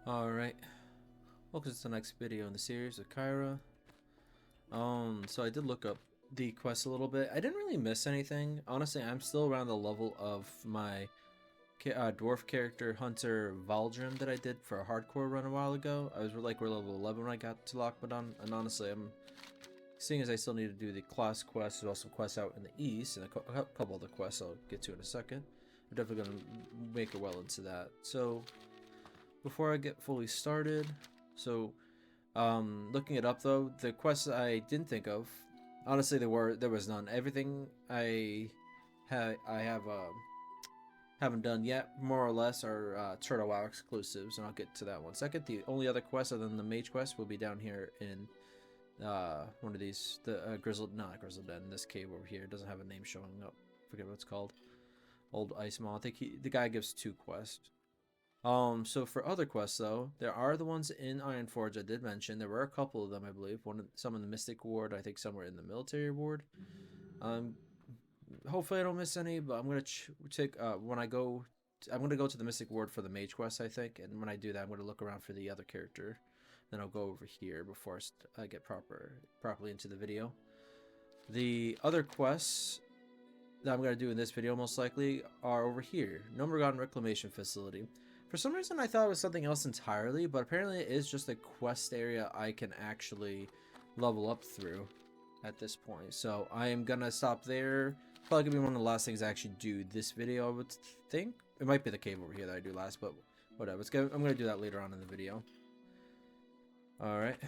Alright, welcome to the next video in the series of Kaeira. So I did look up the quest a little bit. I didn't really miss anything. Honestly, I'm still around the level of my dwarf character Hunter Valdrim that I did for a hardcore run a while ago. I was we're level 11 when I got to Loch Modan, and honestly, I'm seeing as I still need to do the class quest. There's also quests out in the east, and a couple other quests I'll get to in a second. I'm definitely gonna make it well into that. So before I get fully started, looking it up though, the quests I didn't think of, honestly there was none. Everything I haven't done yet, more or less, are Turtle WoW exclusives, and I'll get to that one second. The only other quest other than the Mage quest will be down here in one of these, the not Grizzled Den, this cave over here. It doesn't have a name showing up. Forget what it's called. Old Ice Maw. I think the guy gives 2 quests. So for other quests though, there are the ones in Ironforge I did mention. There were a couple of them, I believe. Some in the Mystic Ward, I think some were in the Military Ward. Hopefully I don't miss any, but I'm gonna take when I go. I'm gonna go to the Mystic Ward for the Mage quest, I think, and when I do that, I'm gonna look around for the other character. Then I'll go over here before I get properly into the video. The other quests that I'm gonna do in this video most likely are over here, Gnomeregan Reclamation Facility. For some reason, I thought it was something else entirely, but apparently it is just a quest area I can actually level up through at this point. So I am gonna stop there. Probably gonna be one of the last things I actually do this video, I would think. It might be the cave over here that I do last, but whatever. I'm gonna do that later on in the video. Alright.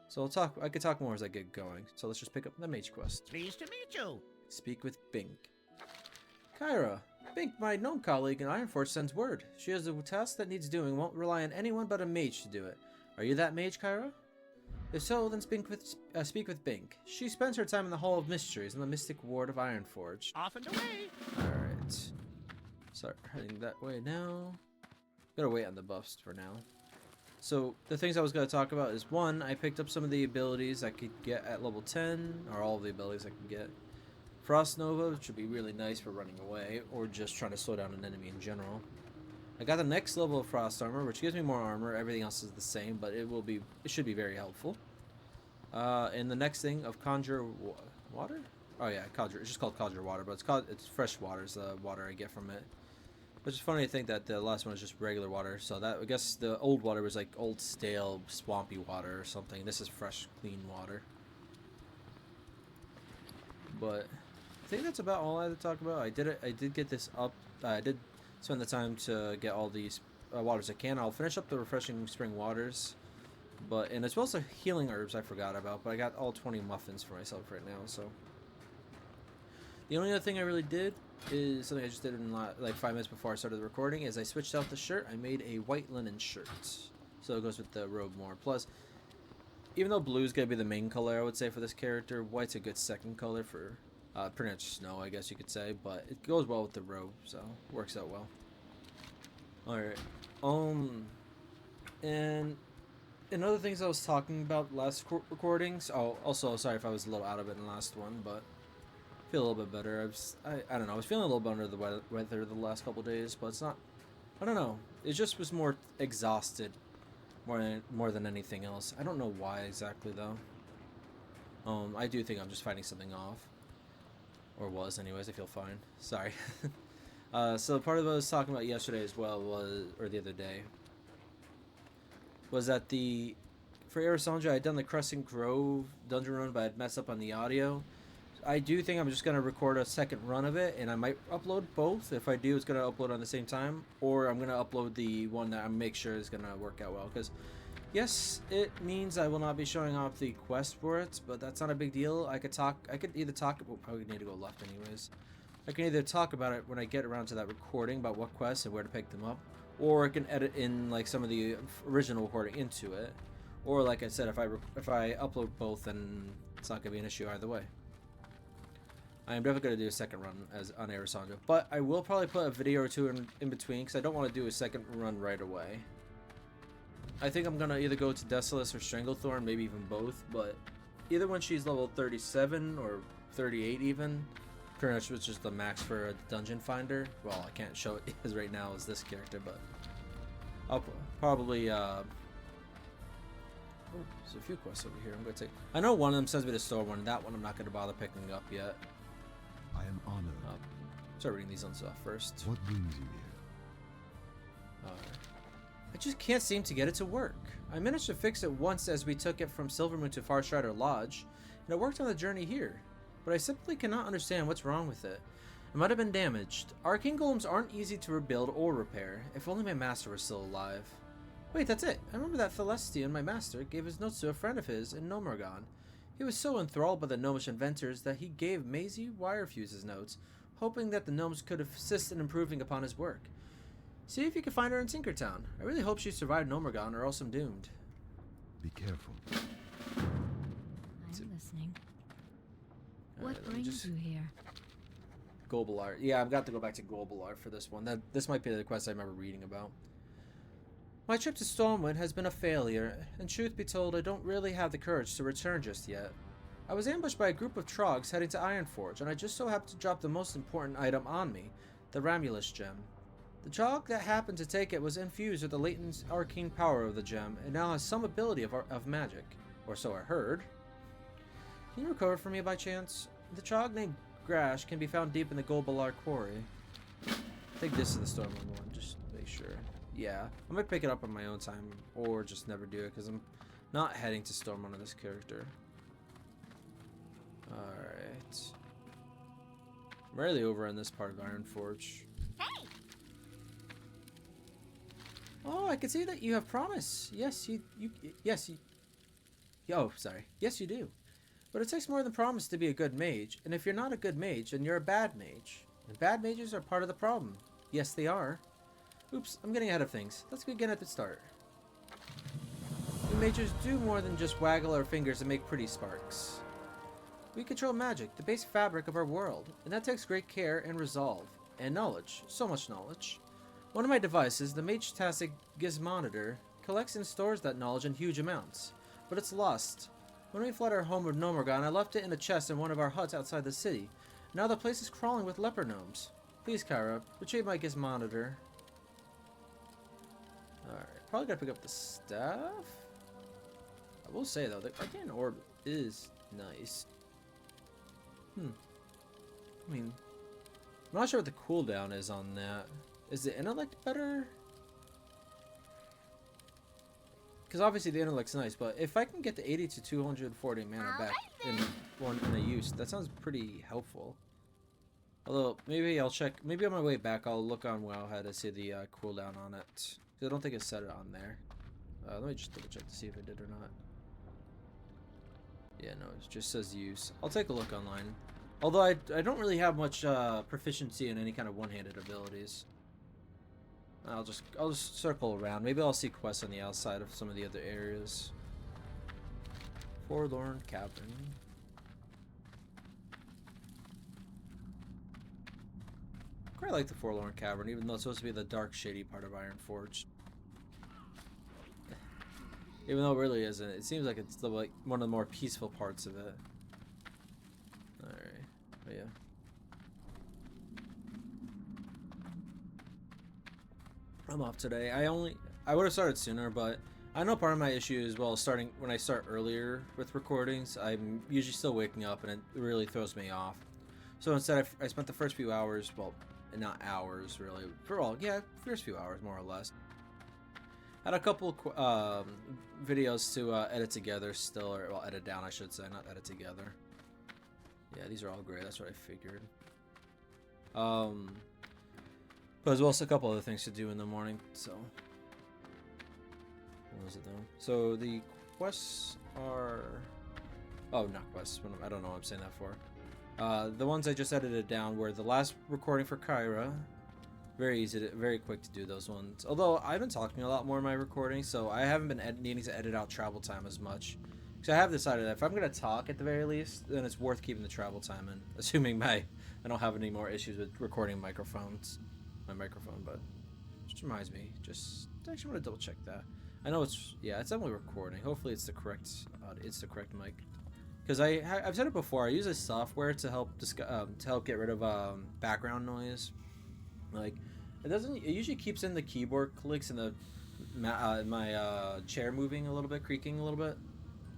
So I could talk more as I get going. So let's just pick up the Mage quest. Pleased to meet you. Speak with Bink. Kaeira. Bink, my gnome colleague in Ironforge, sends word. She has a task that needs doing, won't rely on anyone but a mage to do it. Are you that mage, Kaeira? If so, then speak with Bink. She spends her time in the Hall of Mysteries in the Mystic Ward of Ironforge. Off and away. Alright. Start heading that way now. Gotta wait on the buffs for now. So, the things I was going to talk about is, 1, I picked up some of the abilities I could get at level 10, or all of the abilities I can get. Frost Nova, which would be really nice for running away, or just trying to slow down an enemy in general. I got the next level of Frost Armor, which gives me more armor. Everything else is the same, but it should be very helpful. And the next thing of Conjure Water? Oh yeah, Conjure. It's just called Conjure Water, but it's fresh water is the water I get from it. Which is funny to think that the last one is just regular water. So that, I guess the old water was like old, stale, swampy water or something. This is fresh, clean water. But I think that's about all I had to talk about. I did get this up. I did spend the time to get all these waters I can. I'll finish up the refreshing spring waters, and as well as the healing herbs I forgot about. But I got all 20 muffins for myself right now. So the only other thing I really did is something I just did in like 5 minutes before I started the recording. Is I switched out the shirt. I made a white linen shirt, so it goes with the robe more. Plus, even though blue is gonna be the main color, I would say for this character, white's a good second color for. Pretty much snow, I guess you could say, but it goes well with the robe, so works out well. Alright, and other things I was talking about last recordings. Oh, also sorry if I was a little out of it in the last one, but I feel a little bit better. I don't know, I was feeling a little bit under the weather the last couple days, but it's not. I don't know. It just was more exhausted, more than anything else. I don't know why exactly though. I do think I'm just fighting something off. Or was, anyways. I feel fine. Sorry. So part of what I was talking about yesterday as well or the other day, was that for Arisandra, I'd done the Crescent Grove dungeon run, but I'd messed up on the audio. I do think I'm just going to record a second run of it, and I might upload both. If I do, it's going to upload on the same time, or I'm going to upload the one that I make sure is going to work out well, because yes, it means I will not be showing off the quest for it, but that's not a big deal. I could either talk, we'll probably need to go left anyways. I can either talk about it when I get around to that recording about what quests and where to pick them up, or I can edit in like some of the original recording into it, or like I said, if I upload both, then it's not gonna be an issue either way. I am definitely gonna do a second run on Arisandra, but I will probably put a video or two in between because I don't want to do a second run right away. I think I'm gonna either go to Desolace or Stranglethorn, maybe even both, but either when she's level 37 or 38 even, pretty much which is the max for a dungeon finder. Well, I can't show it as right now as this character, but I'll probably oh, there's a few quests over here. I'm gonna take. I know one of them sends me to store one, and that one I'm not gonna bother picking up yet. I am honored. Start reading these ones off first. What brings you here? I just can't seem to get it to work. I managed to fix it once as we took it from Silvermoon to Farstrider Lodge, and it worked on the journey here. But I simply cannot understand what's wrong with it. It might have been damaged. Arcane golems aren't easy to rebuild or repair. If only my master were still alive. Wait, that's it. I remember that Celestian, my master, gave his notes to a friend of his in Gnomeregan. He was so enthralled by the gnomish inventors that he gave Maisie Wirefuse his notes, hoping that the gnomes could assist in improving upon his work. See if you can find her in Tinkertown. I really hope she survived Gnomeregan, or else I'm doomed. Be careful. I'm listening. What brings you here? Gobelar. Yeah, I've got to go back to Gobelar for this one. This might be the quest I remember reading about. My trip to Stormwind has been a failure, and truth be told, I don't really have the courage to return just yet. I was ambushed by a group of trogs heading to Ironforge, and I just so happened to drop the most important item on me, the Ramulus gem. The trog that happened to take it was infused with the latent arcane power of the gem, and now has some ability of magic. Or so I heard. Can you recover for me by chance? The trog named Grash can be found deep in the Gobelar quarry. Take this to the Stormwind one, just to make sure. Yeah, I might pick it up on my own time, or just never do it, because I'm not heading to Stormwind on this character. Alright. I'm rarely over in this part of Ironforge. Hey! Oh, I can see that you have promise. Yes, you oh, sorry. Yes, you do. But it takes more than promise to be a good mage, and if you're not a good mage, then you're a bad mage. And bad mages are part of the problem. Yes, they are. Oops, I'm getting ahead of things. Let's begin at the start. We mages do more than just waggle our fingers and make pretty sparks. We control magic, the base fabric of our world, and that takes great care and resolve. And knowledge. So much knowledge. One of my devices, the Mage-tastic Gizmonitor, collects and stores that knowledge in huge amounts. But it's lost. When we fled our home of Gnomeregan, I left it in a chest in one of our huts outside the city. Now the place is crawling with leper gnomes. Please, Kaeira, retrieve my Gizmonitor. Alright, probably gotta pick up the staff. I will say though, the Arcane Orb is nice. I mean, I'm not sure what the cooldown is on that. Is the intellect better? Because obviously the intellect's nice, but if I can get the 80 to 240 mana back in a use, that sounds pretty helpful. Although, maybe I'll check, maybe on my way back I'll look on Wowhead to see the cooldown on it. Because I don't think it said it on there. Let me just double check to see if it did or not. Yeah, no, it just says use. I'll take a look online. Although I don't really have much proficiency in any kind of one-handed abilities. I'll just circle around. Maybe I'll see quests on the outside of some of the other areas. Forlorn Cavern. Quite like the Forlorn Cavern, even though it's supposed to be the dark, shady part of Ironforge. Even though it really isn't. It seems like it's like one of the more peaceful parts of it. Alright. But yeah. I'm off today. I would have started sooner, but I know part of my issue is, well, starting when I start earlier with recordings, I'm usually still waking up and it really throws me off. So instead I spent the first few hours, well, not hours really, first few hours more or less. Had a couple videos to edit together still, or well, edit down I should say, not edit together. Yeah, these are all great, that's what I figured. But as well as a couple other things to do in the morning, so. What was it though? So the quests are, oh, not quests, I don't know what I'm saying that for. The ones I just edited down were the last recording for Kaeira. Very quick to do those ones. Although I've been talking a lot more in my recording, so I haven't been needing to edit out travel time as much. Because I have decided that if I'm gonna talk at the very least, then it's worth keeping the travel time in. Assuming I don't have any more issues with recording my microphone, but just reminds me. I actually want to double check that. I know it's definitely recording. Hopefully it's the correct mic. Because I've said it before. I use this software to help get rid of background noise. Like it usually keeps in the keyboard clicks and the chair moving a little bit, creaking a little bit.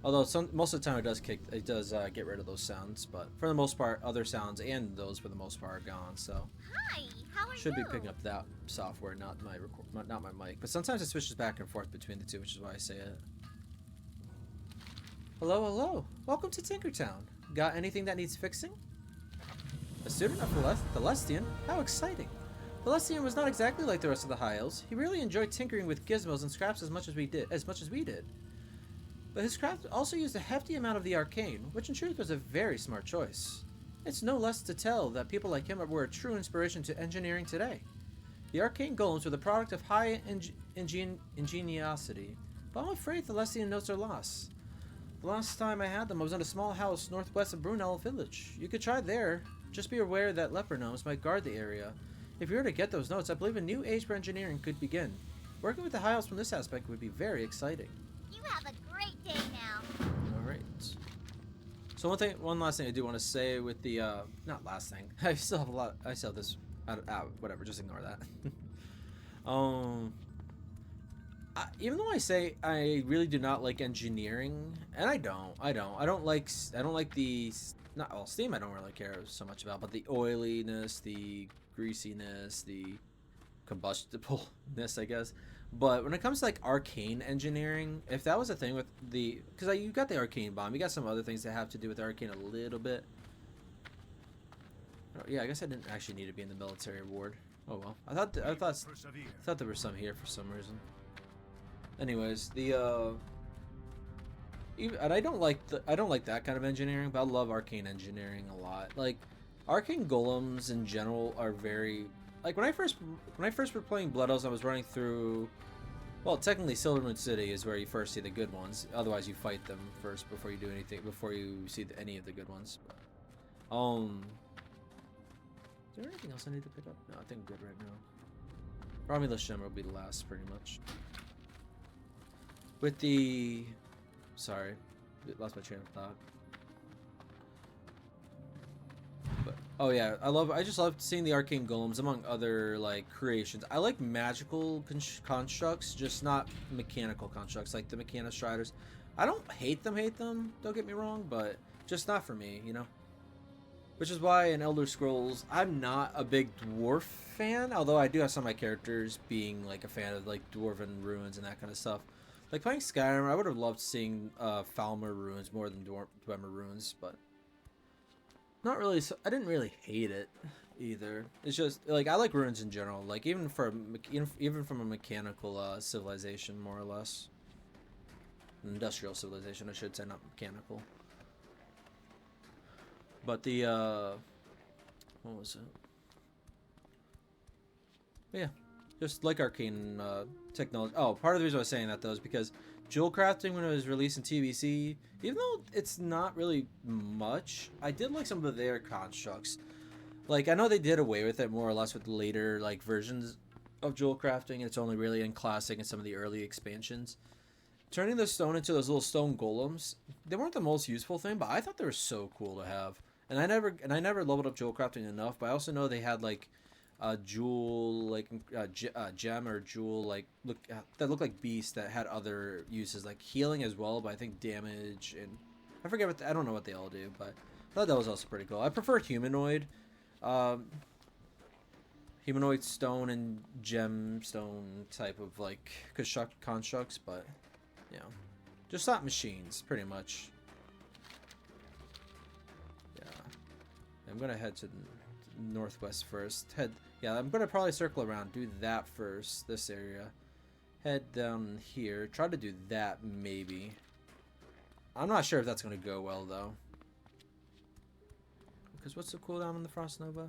Although most of the time it does get rid of those sounds, but for the most part, other sounds and those for the most part are gone. So Hi, how are should you? be picking up that software, not my mic. But sometimes it switches back and forth between the two, which is why I say it. Hello, hello. Welcome to Tinkertown. Got anything that needs fixing? A student of Thelestian? How exciting! Thelestian was not exactly like the rest of the High Elves. He really enjoyed tinkering with gizmos and scraps as much as we did. But his craft also used a hefty amount of the arcane, which in truth was a very smart choice. It's no less to tell that people like him were a true inspiration to engineering today. The arcane golems were the product of high ingeniosity, but I'm afraid Thelestian notes are lost. The last time I had them, I was in a small house northwest of Brunel Village. You could try there. Just be aware that leper gnomes might guard the area. If you were to get those notes, I believe a new age for engineering could begin. Working with the High Elves from this aspect would be very exciting. You have a great day now. Alright. So one last thing I do want to say with the, not last thing. I still have this, whatever, just ignore that. Even though I say I really do not like engineering, and I don't like the, steam I don't really care so much about, but the oiliness, the greasiness, the combustibleness, I guess. But when it comes to like arcane engineering, if that was a thing with the, because you got the arcane bomb, you got some other things that have to do with arcane a little bit. Oh, yeah, I guess I didn't actually need to be in the military ward. Oh well, I thought there were some here for some reason. Anyways, and I don't like that kind of engineering, but I love arcane engineering a lot. Like arcane golems in general are very, like when I first were playing Blood Elves, I was running through, well, technically Silvermoon City is where you first see the good ones. Otherwise, you fight them first before you do anything, before you see any of the good ones. Is there anything else I need to pick up? No, I think I'm good right now. Romulus Shimmer will be the last, pretty much. With the, sorry, lost my train of thought. But, oh yeah, I just love seeing the arcane golems among other like creations. I like magical constructs, just not mechanical constructs like the Mechana Striders. I don't hate them, don't get me wrong, but just not for me, you know? Which is why in Elder Scrolls, I'm not a big dwarf fan, although I do have some of my characters being like a fan of like dwarven ruins and that kind of stuff. Like playing Skyrim, I would have loved seeing Falmer ruins more than Dwemer ruins, but not really. I didn't really hate it either. It's just like I like ruins in general. Like even from a mechanical civilization, more or less, an industrial civilization, I should say, not mechanical. But the what was it? But yeah. Just like arcane technology. Oh, part of the reason I was saying that though is because jewel crafting, when it was released in TBC, even though it's not really much, I did like some of their constructs. Like I know they did away with it more or less with later like versions of jewel crafting. It's only really in classic and some of the early expansions. Turning the stone into those little stone golems, they weren't the most useful thing, but I thought they were so cool to have. And I never leveled up jewel crafting enough, but I also know they had like jewel like gem or jewel like that looked like beasts that had other uses like healing as well, but I think damage and I forget I don't know what they all do, but I thought that was also pretty cool. I prefer humanoid stone and gemstone type of like constructs, but you know, just not machines pretty much. Yeah, I'm gonna head to the northwest first. I'm gonna probably circle around, do that first, this area, head down here, try to do that maybe. I'm not sure if that's gonna go well though, because what's the cooldown on the Frost Nova?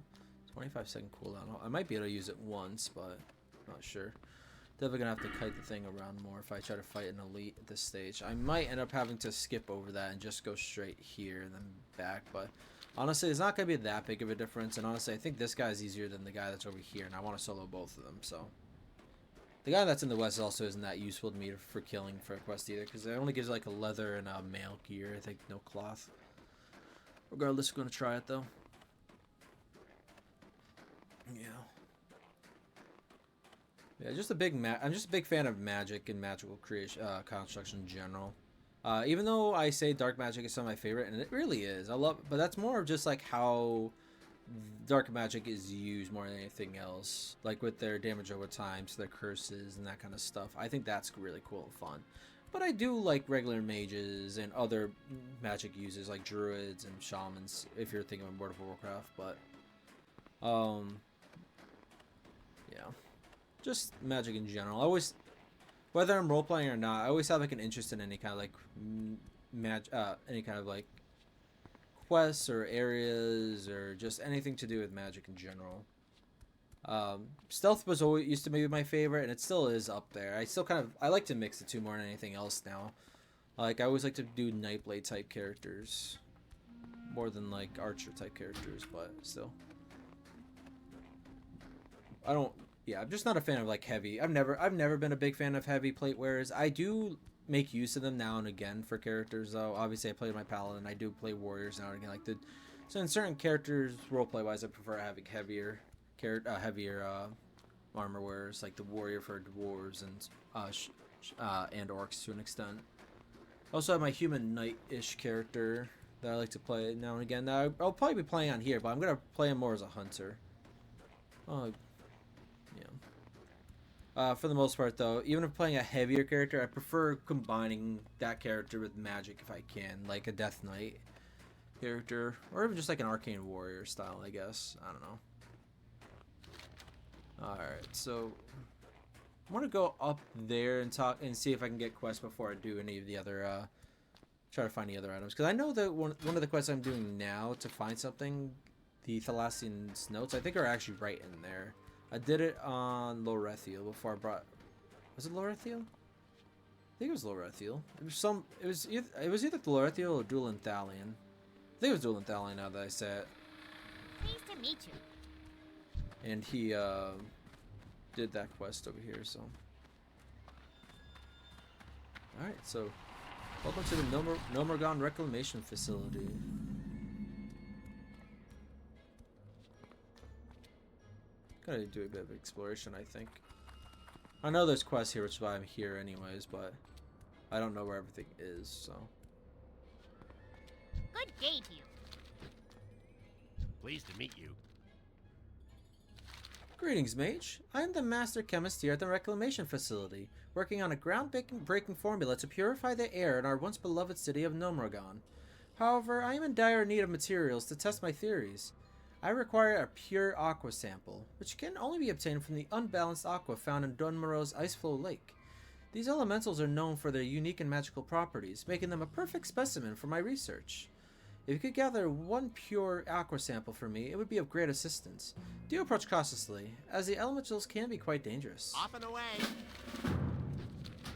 25-second cooldown. I might be able to use it once, but not sure. Definitely gonna have to kite the thing around more if I try to fight an elite at this stage. I might end up having to skip over that and just go straight here and then back, but honestly, it's not going to be that big of a difference, and honestly, I think this guy is easier than the guy that's over here, and I want to solo both of them, so. The guy that's in the west also isn't that useful to me for killing for a quest either, because it only gives like a leather and a mail gear, I think, no cloth. Regardless, we're going to try it, though. Yeah. Yeah, I'm just a big fan of magic and magical creation, construction in general. Even though I say dark magic is some of my favorite, and it really is, but that's more of just like how dark magic is used more than anything else, like with their damage over time, so their curses and that kind of stuff. I think that's really cool and fun. But I do like regular mages and other magic users like druids and shamans, if you're thinking of World of Warcraft. But yeah, just magic in general. I always, whether I'm role playing or not, I always have like an interest in any kind of like any kind of like quests or areas or just anything to do with magic in general. Stealth was always used to be my favorite, and it still is up there. I like to mix the two more than anything else now. Like I always like to do Nightblade type characters more than like archer type characters, but still. I'm just not a fan of like heavy. I've never been a big fan of heavy plate wearers. I do make use of them now and again for characters though. Obviously I play my paladin. I do play warriors now and again. So in certain characters, roleplay wise, I prefer having heavier armor wearers, like the warrior for dwarves and orcs to an extent. I also have my human knight-ish character that I like to play now and again. Now I'll probably be playing on here, but I'm gonna play him more as a hunter. For the most part, though, even if playing a heavier character, I prefer combining that character with magic if I can, like a Death Knight character, or even just like an Arcane Warrior style, I guess. I don't know. Alright, so I want to go up there and talk and see if I can get quests before I do any of the other, try to find the other items. Because I know that one of the quests I'm doing now to find something, the Thalassian's Notes, I think are actually right in there. I did it on Lorethiel before I brought. Was it Lorethiel? I think it was Lorethiel. It was either Lorethiel or Dulan Thalion. I think it was Dulan Thalion now that I say it. Pleased to meet you. And he did that quest over here. So. All right. So, welcome to the Gnomeregan Reclamation Facility. Gotta do a bit of exploration, I think. I know there's quests here, which is why I'm here anyways, but I don't know where everything is, so. Good day to you. Pleased to meet you. Greetings, Mage. I am the Master Chemist here at the Reclamation Facility, working on a groundbreaking formula to purify the air in our once beloved city of Gnomeregan. However, I am in dire need of materials to test my theories. I require a pure aqua sample, which can only be obtained from the unbalanced aqua found in Dun Morogh's Iceflow Lake. These elementals are known for their unique and magical properties, making them a perfect specimen for my research. If you could gather one pure aqua sample for me, it would be of great assistance. Do approach cautiously, as the elementals can be quite dangerous. Off and away.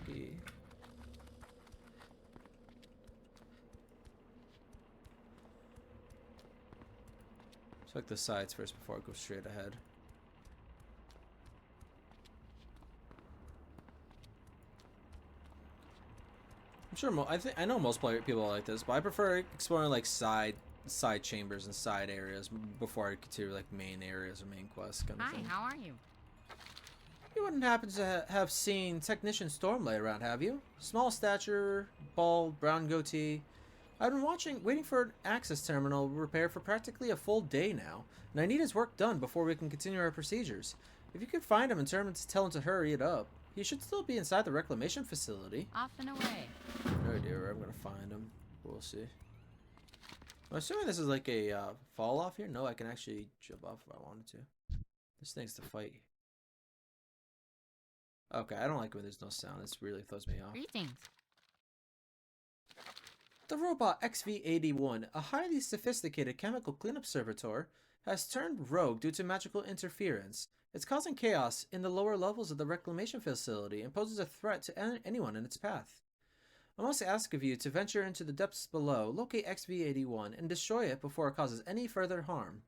Okay. Check the sides first before I go straight ahead. I'm sure I know most people are like this, but I prefer exploring like side chambers and side areas before I consider like main areas or main quests kind of thing. Hi, how are you? You wouldn't happen to have seen Technician Stormlight around, have you? Small stature, bald, brown goatee. I've been waiting for an access terminal repair for practically a full day now, and I need his work done before we can continue our procedures. If you could find him and tell him to hurry it up, he should still be inside the reclamation facility. Off and away. No idea where I'm gonna find him. We'll see. I'm assuming this is like a fall off here. No, I can actually jump off if I wanted to. This thing's to fight. Okay, I don't like when there's no sound. This really throws me off. Greetings. The robot XV-81, a highly sophisticated chemical cleanup servitor, has turned rogue due to magical interference. It's causing chaos in the lower levels of the reclamation facility and poses a threat to anyone in its path. I must ask of you to venture into the depths below, locate XV-81, and destroy it before it causes any further harm.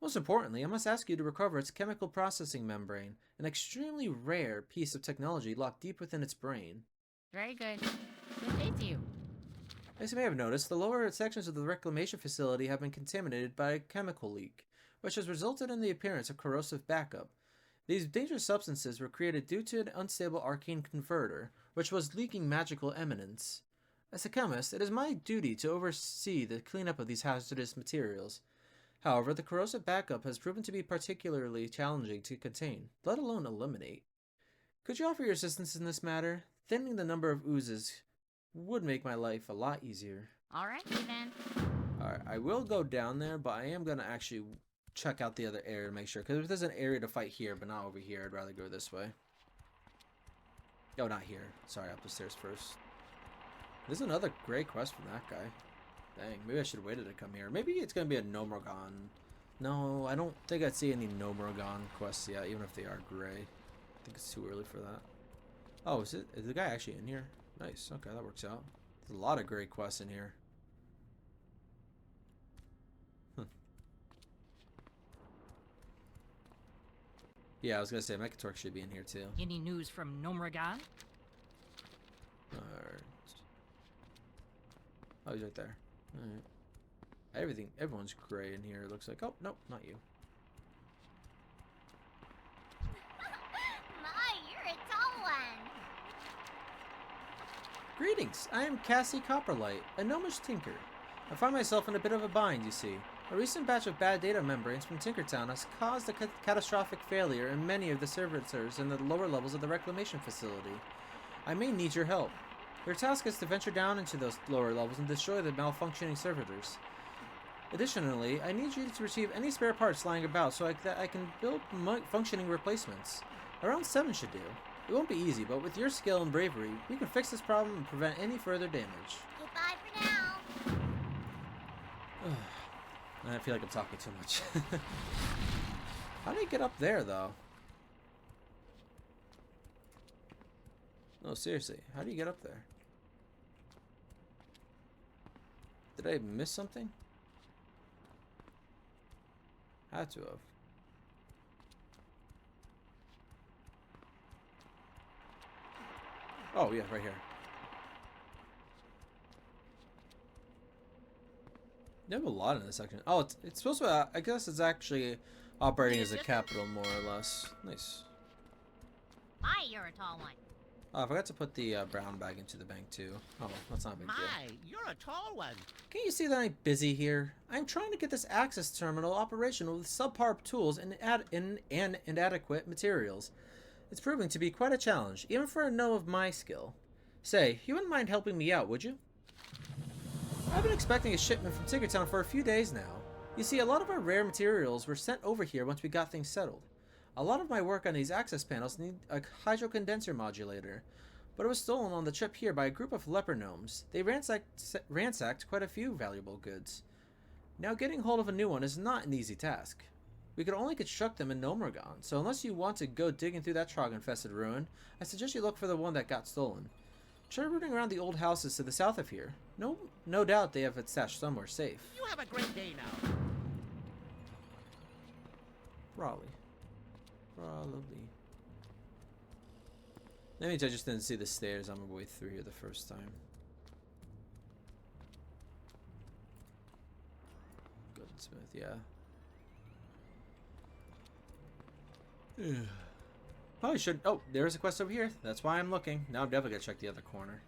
Most importantly, I must ask you to recover its chemical processing membrane, an extremely rare piece of technology locked deep within its brain. Very good. Good day to you. As you may have noticed, the lower sections of the reclamation facility have been contaminated by a chemical leak, which has resulted in the appearance of corrosive backup. These dangerous substances were created due to an unstable arcane converter, which was leaking magical eminence. As a chemist, it is my duty to oversee the cleanup of these hazardous materials. However, the corrosive backup has proven to be particularly challenging to contain, let alone eliminate. Could you offer your assistance in this matter? Thinning the number of oozes would make my life a lot easier. Alright, then. Alright, I will go down there, but I am going to actually check out the other area to make sure. Because if there's an area to fight here, but not over here, I'd rather go this way. Oh, not here. Sorry, up the stairs first. There's another great quest from that guy. Dang, maybe I should have waited to come here. Maybe it's going to be a Gnomeregan. No, I don't think I'd see any Gnomeregan quests yet, even if they are gray. I think it's too early for that. Oh, is the guy actually in here? Nice, okay, that works out. There's a lot of great quests in here. Yeah, I was going to say, Mekatork should be in here too. Any news from Gnomeregan? Alright. Oh, he's right there. Alright. Everyone's gray in here, it looks like. Oh, nope, not you. My, you're a tall one. Greetings, I am Cassie Copperlight, a gnomish tinker. I find myself in a bit of a bind, you see. A recent batch of bad data membranes from Tinkertown has caused a catastrophic failure in many of the servitors in the lower levels of the Reclamation facility. I may need your help. Your task is to venture down into those lower levels and destroy the malfunctioning servitors. Additionally, I need you to retrieve any spare parts lying about so that I can build functioning replacements. Around 7 should do. It won't be easy, but with your skill and bravery, we can fix this problem and prevent any further damage. Goodbye for now. I feel like I'm talking too much. How do you get up there, though? No, seriously. How do you get up there? Did I miss something? Had to have. Oh, yeah, right here. They have a lot in this section. Oh, it's supposed to, I guess it's actually operating as a capital, more or less. Nice. My, you're a tall one. Oh, I forgot to put the brown bag into the bank, too. Oh, that's not a big deal. My, you're a tall one. Can you see that I'm busy here? I'm trying to get this access terminal operational with subpar tools and inadequate materials. It's proving to be quite a challenge, even for a gnome of my skill. Say, you wouldn't mind helping me out, would you? I've been expecting a shipment from Tinkertown for a few days now. You see, a lot of our rare materials were sent over here once we got things settled. A lot of my work on these access panels need a hydrocondenser modulator, but it was stolen on the trip here by a group of leper gnomes. They ransacked quite a few valuable goods. Now getting hold of a new one is not an easy task. We could only construct them in Gnomeregan, so unless you want to go digging through that trog-infested ruin, I suggest you look for the one that got stolen. Try rooting around the old houses to the south of here. No doubt they have it stashed somewhere safe. You have a great day now. Probably. That means I just didn't see the stairs on my way through here the first time. Goldsmith, yeah. Probably should. Oh, there's a quest over here. That's why I'm looking. Now I'm definitely gonna check the other corner.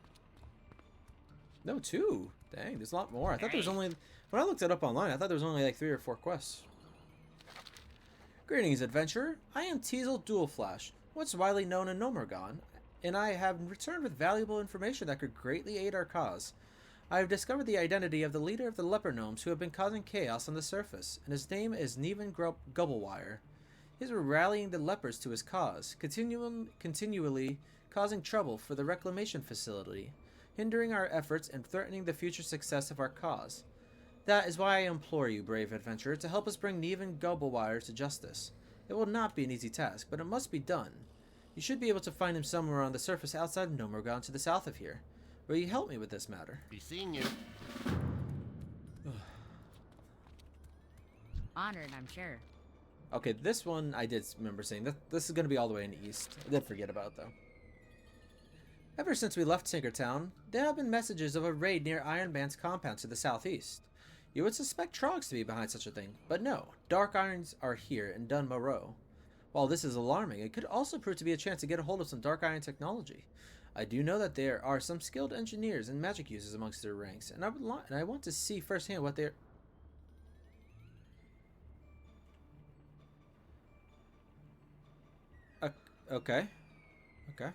No, 2. Dang, there's a lot more. I thought there was only. When I looked it up online, I thought there was only like 3 or 4 quests. Greetings, adventurer. I am Teasel Dualflash, what's widely known in Gnomeregan, and I have returned with valuable information that could greatly aid our cause. I have discovered the identity of the leader of the leper gnomes who have been causing chaos on the surface, and his name is Neven Gubblewire. He's rallying the lepers to his cause, continually causing trouble for the reclamation facility, hindering our efforts and threatening the future success of our cause. That is why I implore you, brave adventurer, to help us bring Neven Gubblewire to justice. It will not be an easy task, but it must be done. You should be able to find him somewhere on the surface outside of Gnomeregan to the south of here. Will you help me with this matter? Be seeing you. Honored, I'm sure. Okay, this one I did remember saying. This is going to be all the way in the east. I did forget about it, though. Ever since we left Tinkertown, there have been messages of a raid near Ironband's compound to the southeast. You would suspect Trogs to be behind such a thing, but no. Dark Irons are here in Dun Morogh. While this is alarming, it could also prove to be a chance to get a hold of some dark iron technology. I do know that there are some skilled engineers and magic users amongst their ranks, and I want to see firsthand what they're... Okay. Okay. I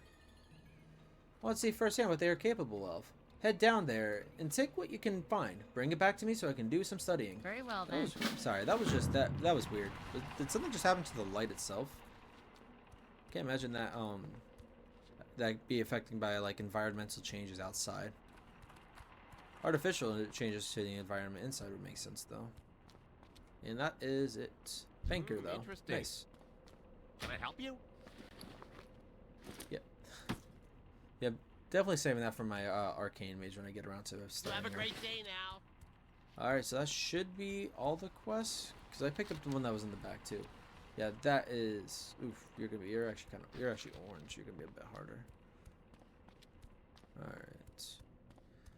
want to see firsthand what they are capable of. Head down there and take what you can find. Bring it back to me so I can do some studying. Very well then. Sorry, that was just that was weird. Did something just happen to the light itself? Can't imagine that that be affected by like environmental changes outside. Artificial changes to the environment inside would make sense though. And that is it. Banker though. Interesting. Nice. Can I help you? Yep. Yep. Definitely saving that for my arcane mage when I get around to studying. Have a her. great day now. Alright, so that should be all the quests. Because I picked up the one that was in the back too. Yeah, that is... Oof, you're actually orange. You're gonna be a bit harder. Alright.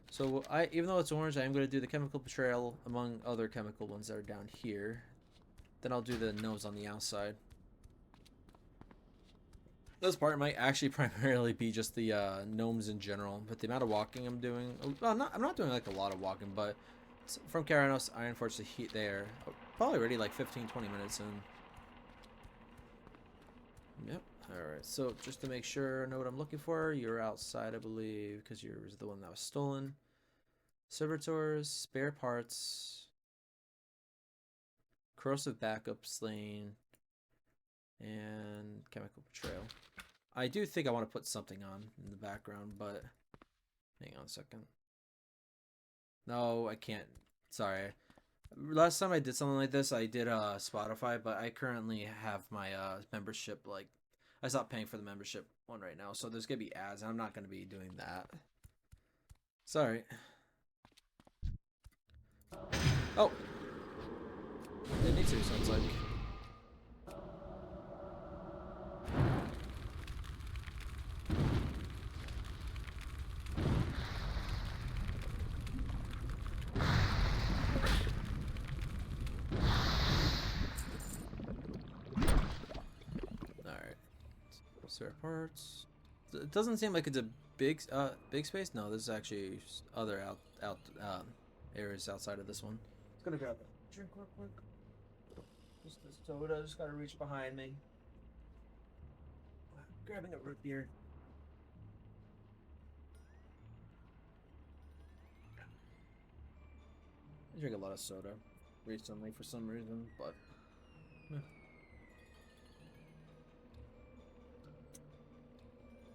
So even though it's orange, I am gonna do the chemical betrayal among other chemical ones that are down here. Then I'll do the gnomes on the outside. This part might actually primarily be just the gnomes in general, but the amount of walking I'm doing, well, I'm not doing like a lot of walking, but from Kaeira Ironforge to heat there, probably already like 15-20 minutes in. Yep. Alright, so just to make sure I know what I'm looking for, you're outside, I believe, because you're the one that was stolen. Servitors, spare parts, corrosive backup slain, and chemical betrayal. I do think I want to put something on in the background, but hang on a second. No, I can't. Sorry. Last time I did something like this, I did Spotify, but I currently have my membership, like, I stopped paying for the membership one right now, so there's gonna be ads, and I'm not gonna be doing that. Sorry. Oh! Didn't need to, sounds like. Spare parts. It doesn't seem like it's a big space. No, this is actually other areas outside of this one. Just gonna grab a drink real quick. Just this soda. Just gotta reach behind me. Grabbing a root beer. I drink a lot of soda recently for some reason, but.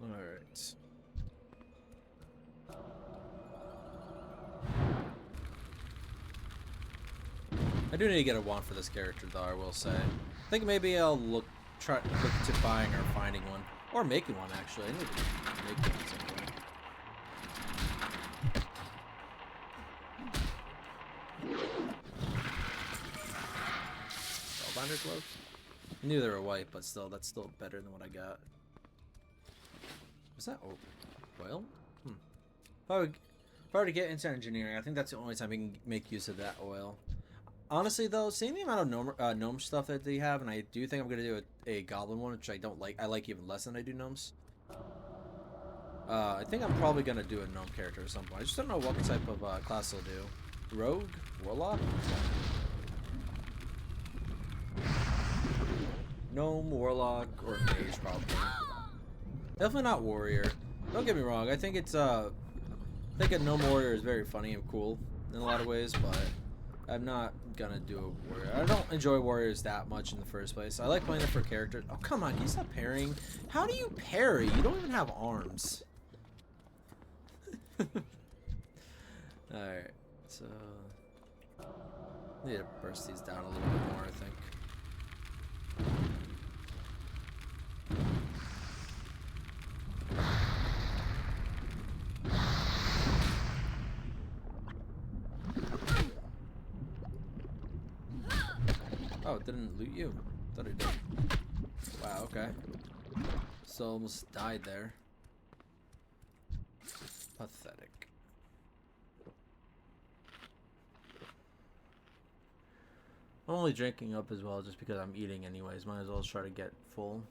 Alright. I do need to get a wand for this character though, I will say. I think maybe I'll look into buying or finding one. Or making one actually. I need to make one at some point. Spellbinder gloves? I knew they were white, but still, that's still better than what I got. Was that oil? If I were to get into engineering, I think that's the only time we can make use of that oil. Honestly, though, seeing the amount of gnome stuff that they have, and I do think I'm going to do a goblin one, which I don't like. I like even less than I do gnomes. I think I'm probably going to do a gnome character at some point. I just don't know what type of class they'll do. Rogue? Warlock? Gnome, Warlock, or Mage, probably. Definitely not warrior. Don't get me wrong. I think it's I think a gnome warrior is very funny and cool in a lot of ways, but I'm not gonna do a warrior. I don't enjoy warriors that much in the first place. I like playing them for characters. Oh come on, can you stop parrying? How do you parry? You don't even have arms. Alright, so I need to burst these down a little bit more, I think. Oh, it didn't loot you. Thought it did. Wow, okay. So almost died there. Pathetic. I'm only drinking up as well just because I'm eating anyways. Might as well try to get full.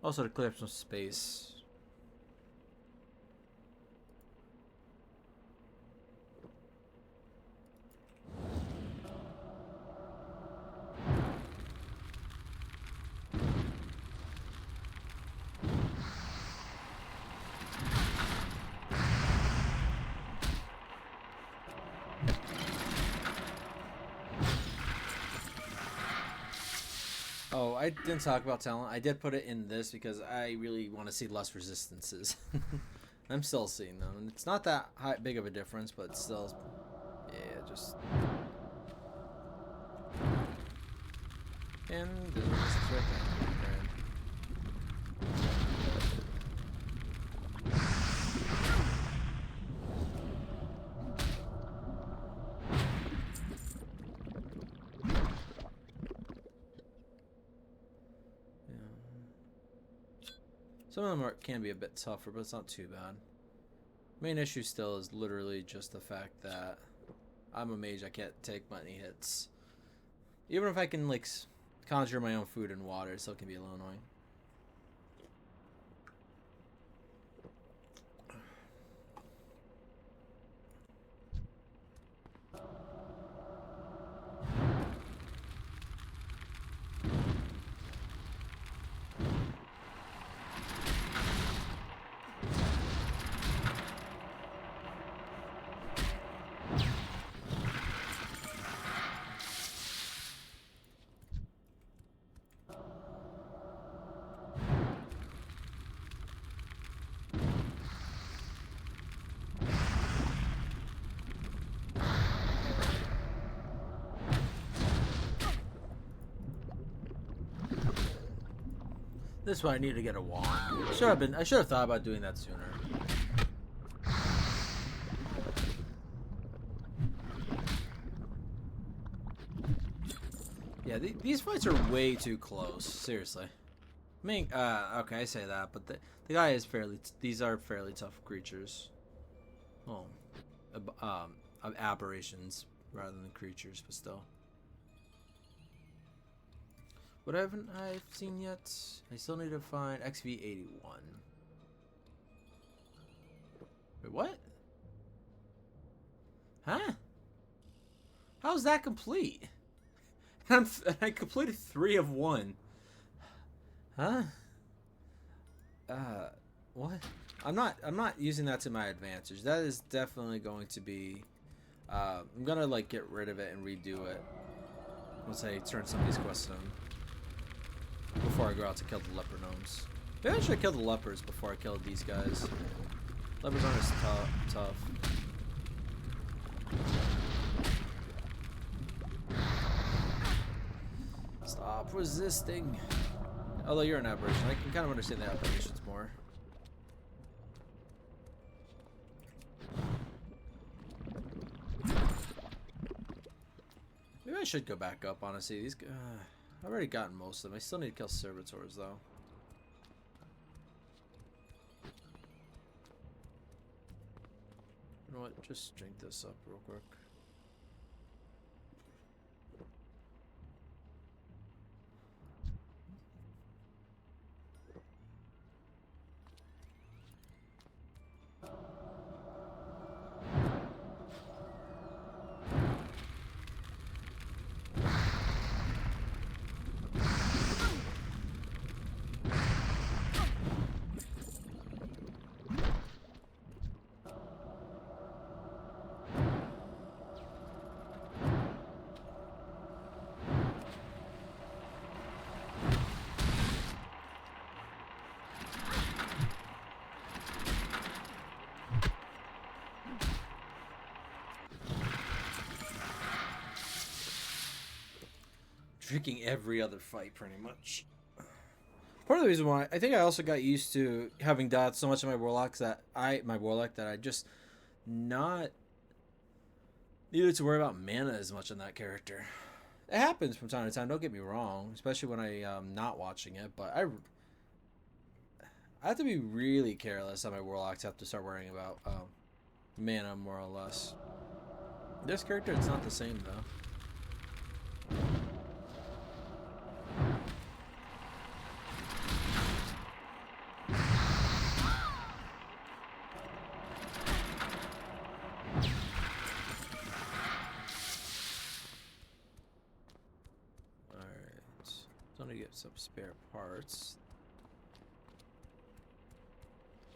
Also to clear up some space. Oh, I didn't talk about talent. I did put it in this because I really want to see less resistances. I'm still seeing them. And it's not that big of a difference, but still, yeah, just. And there's a resistance right there. Some of them can be a bit tougher, but it's not too bad. Main issue still is literally just the fact that I'm a mage. I can't take many hits. Even if I can like conjure my own food and water, it still can be a little annoying. This is why I need to get a wand. I should have thought about doing that sooner. Yeah, these fights are way too close. Seriously. I mean, okay, I say that, but the guy is these are fairly tough creatures. Oh, aberrations rather than creatures, but still. What haven't I seen yet? I still need to find XV81. Wait, what? Huh? How's that complete? I completed 3 of 1. Huh? What? I'm not using that to my advantage. That is definitely going to be I'm gonna like get rid of it and redo it once I turn some of these quests in. Before I go out to kill the leper gnomes. Maybe I should kill the lepers before I kill these guys. Lepers aren't as tough. Stop resisting. Although you're an aberration, I can kind of understand the aberrations more. Maybe I should go back up, honestly. These I've already gotten most of them. I still need to kill servitors, though. You know what? Just drink this up real quick. Drinking every other fight, pretty much. Part of the reason why I think I also got used to having dots so much in my warlock that I just not needed to worry about mana as much on that character. It happens from time to time. Don't get me wrong, especially when I'm not watching it. But I have to be really careless on my warlocks. I have to start worrying about mana more or less. This character, it's not the same though. To get some spare parts.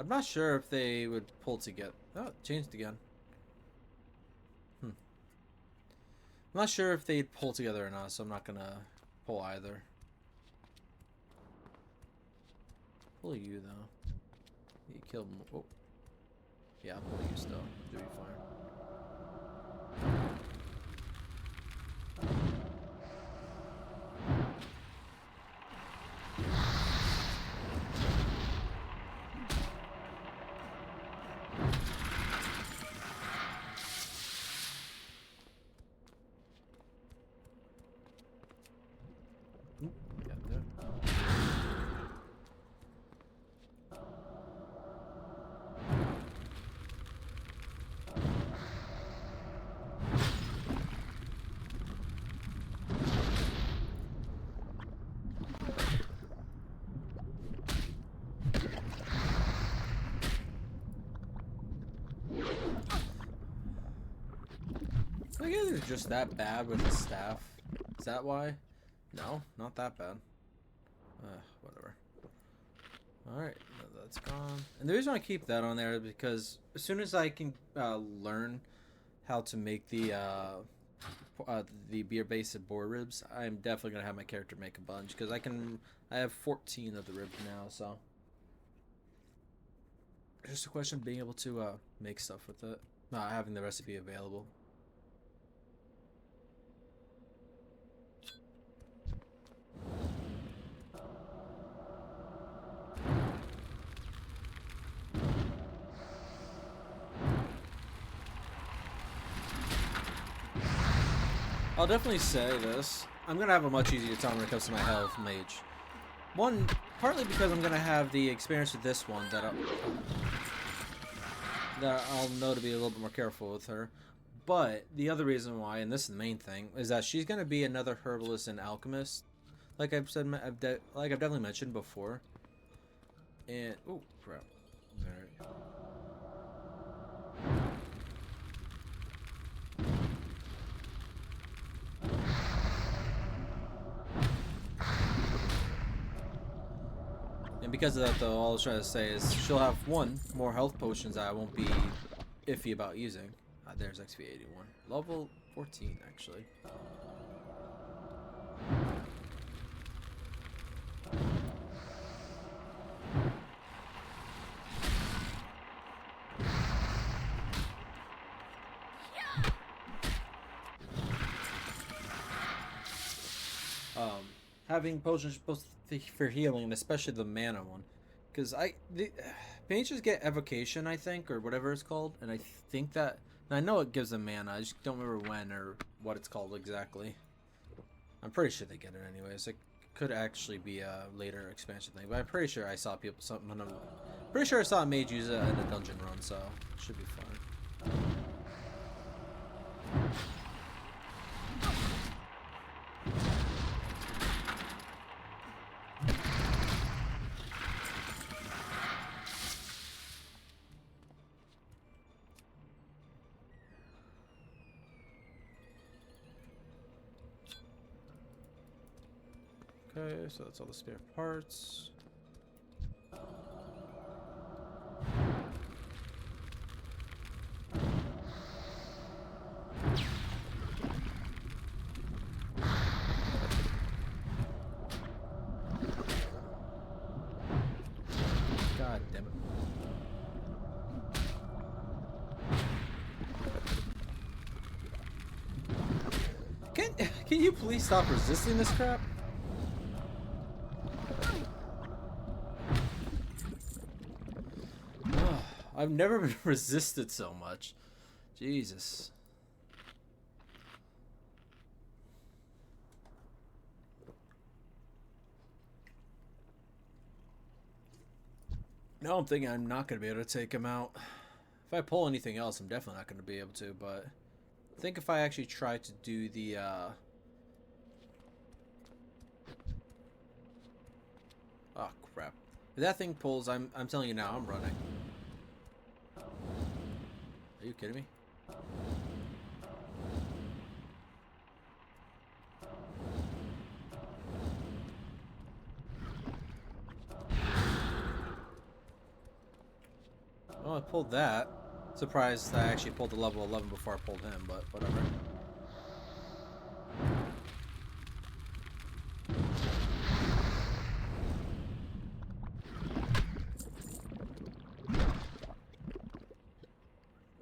I'm not sure if they would pull together. Oh, it changed again. I'm not sure if they'd pull together or not, so I'm not gonna pull either. Pull you though. You killed him. Oh. Yeah, I'll pull you still. You'll be fine. I guess it's just that bad with the staff. Is that why? No, not that bad. Whatever. Alright, that's gone. And the reason I keep that on there is because as soon as I can learn how to make the beer-based boar ribs, I'm definitely going to have my character make a bunch. Because I have 14 of the ribs now, so. It's just a question of being able to make stuff with it. Not having the recipe available. I'll definitely say this. I'm going to have a much easier time when it comes to my health mage. One, partly because I'm going to have the experience with this one that I'll know to be a little bit more careful with her. But the other reason why, and this is the main thing, is that she's going to be another herbalist and alchemist. Like I've said, I've definitely mentioned before. And, oh, crap. Alright. And because of that, though, all I was trying to say is she'll have one more health potions that I won't be iffy about using. There's XP81. Level 14, actually. Having potions both for healing, and especially the mana one, because mages get evocation, I think, or whatever it's called, and I think that, and I know it gives them mana. I just don't remember when or what it's called exactly. I'm pretty sure they get it anyways. It could actually be a later expansion thing, but I'm pretty sure I saw pretty sure I saw a mage use it in a dungeon run, so it should be fine. Okay, so that's all the spare parts. God damn it. Can you please stop resisting this crap? I've never been resisted so much. Jesus. Now I'm thinking I'm not going to be able to take him out. If I pull anything else, I'm definitely not going to be able to, but I think if I actually try to do the oh crap. If that thing pulls, I'm telling you now, I'm running. Are you kidding me? Oh, I pulled that. Surprised I actually pulled the level 11 before I pulled him, but whatever.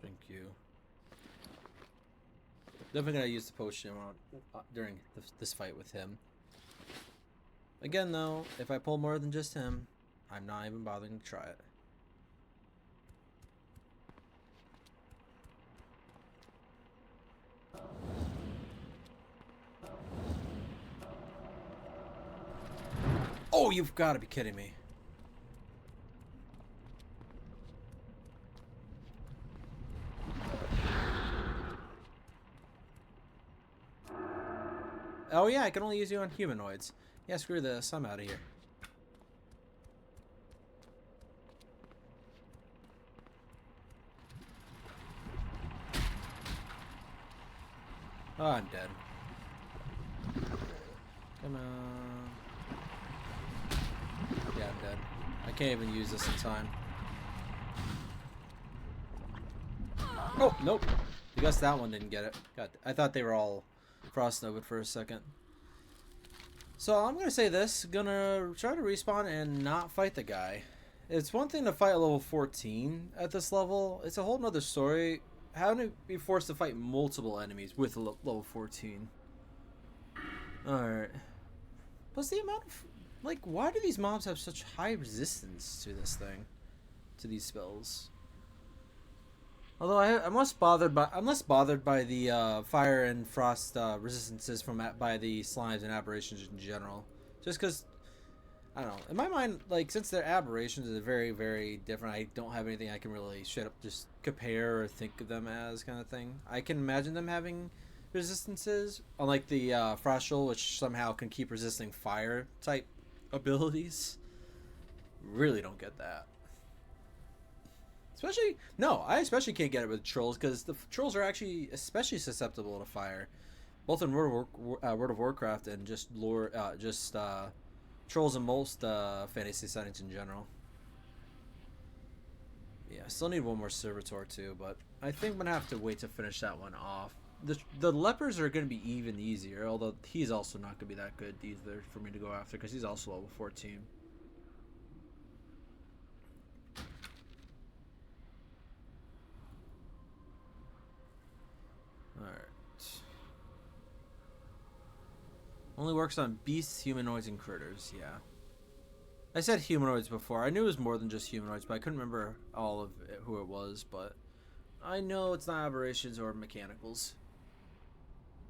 Thank you. Definitely gonna use the potion during this fight with him. Again, though, if I pull more than just him, I'm not even bothering to try it. Oh, you've got to be kidding me. Oh yeah, I can only use you on humanoids. Yeah, screw this. I'm out of here. Oh, I'm dead. Come on. Yeah, I'm dead. I can't even use this in time. Oh, nope. I guess that one didn't get it. God, I thought they were all frostnoted for a second. So I'm gonna say this. Gonna try to respawn and not fight the guy. It's one thing to fight a level 14 at this level. It's a whole nother story. Having to be forced to fight multiple enemies with a level 14. Alright. Plus the amount of... Like, why do these mobs have such high resistance to this thing? To these spells? Although I'm less bothered by the fire and frost resistances by the slimes and aberrations in general. Just because, I don't know. In my mind, like, since their aberrations are very, very different, I don't have anything I can really straight up just compare or think of them as kind of thing. I can imagine them having resistances, unlike the Frostral, which somehow can keep resisting fire type abilities. Really don't get that. I especially can't get it with trolls, because the trolls are actually especially susceptible to fire, both in World of Warcraft and just trolls in most fantasy settings in general. Yeah, I still need one more servitor too, but I think I'm gonna have to wait to finish that one off. The lepers are gonna be even easier, although he's also not gonna be that good either for me to go after, because he's also level 14. Alright. Only works on beasts, humanoids, and critters, yeah. I said humanoids before. I knew it was more than just humanoids, but I couldn't remember all of who it was, but I know it's not aberrations or mechanicals.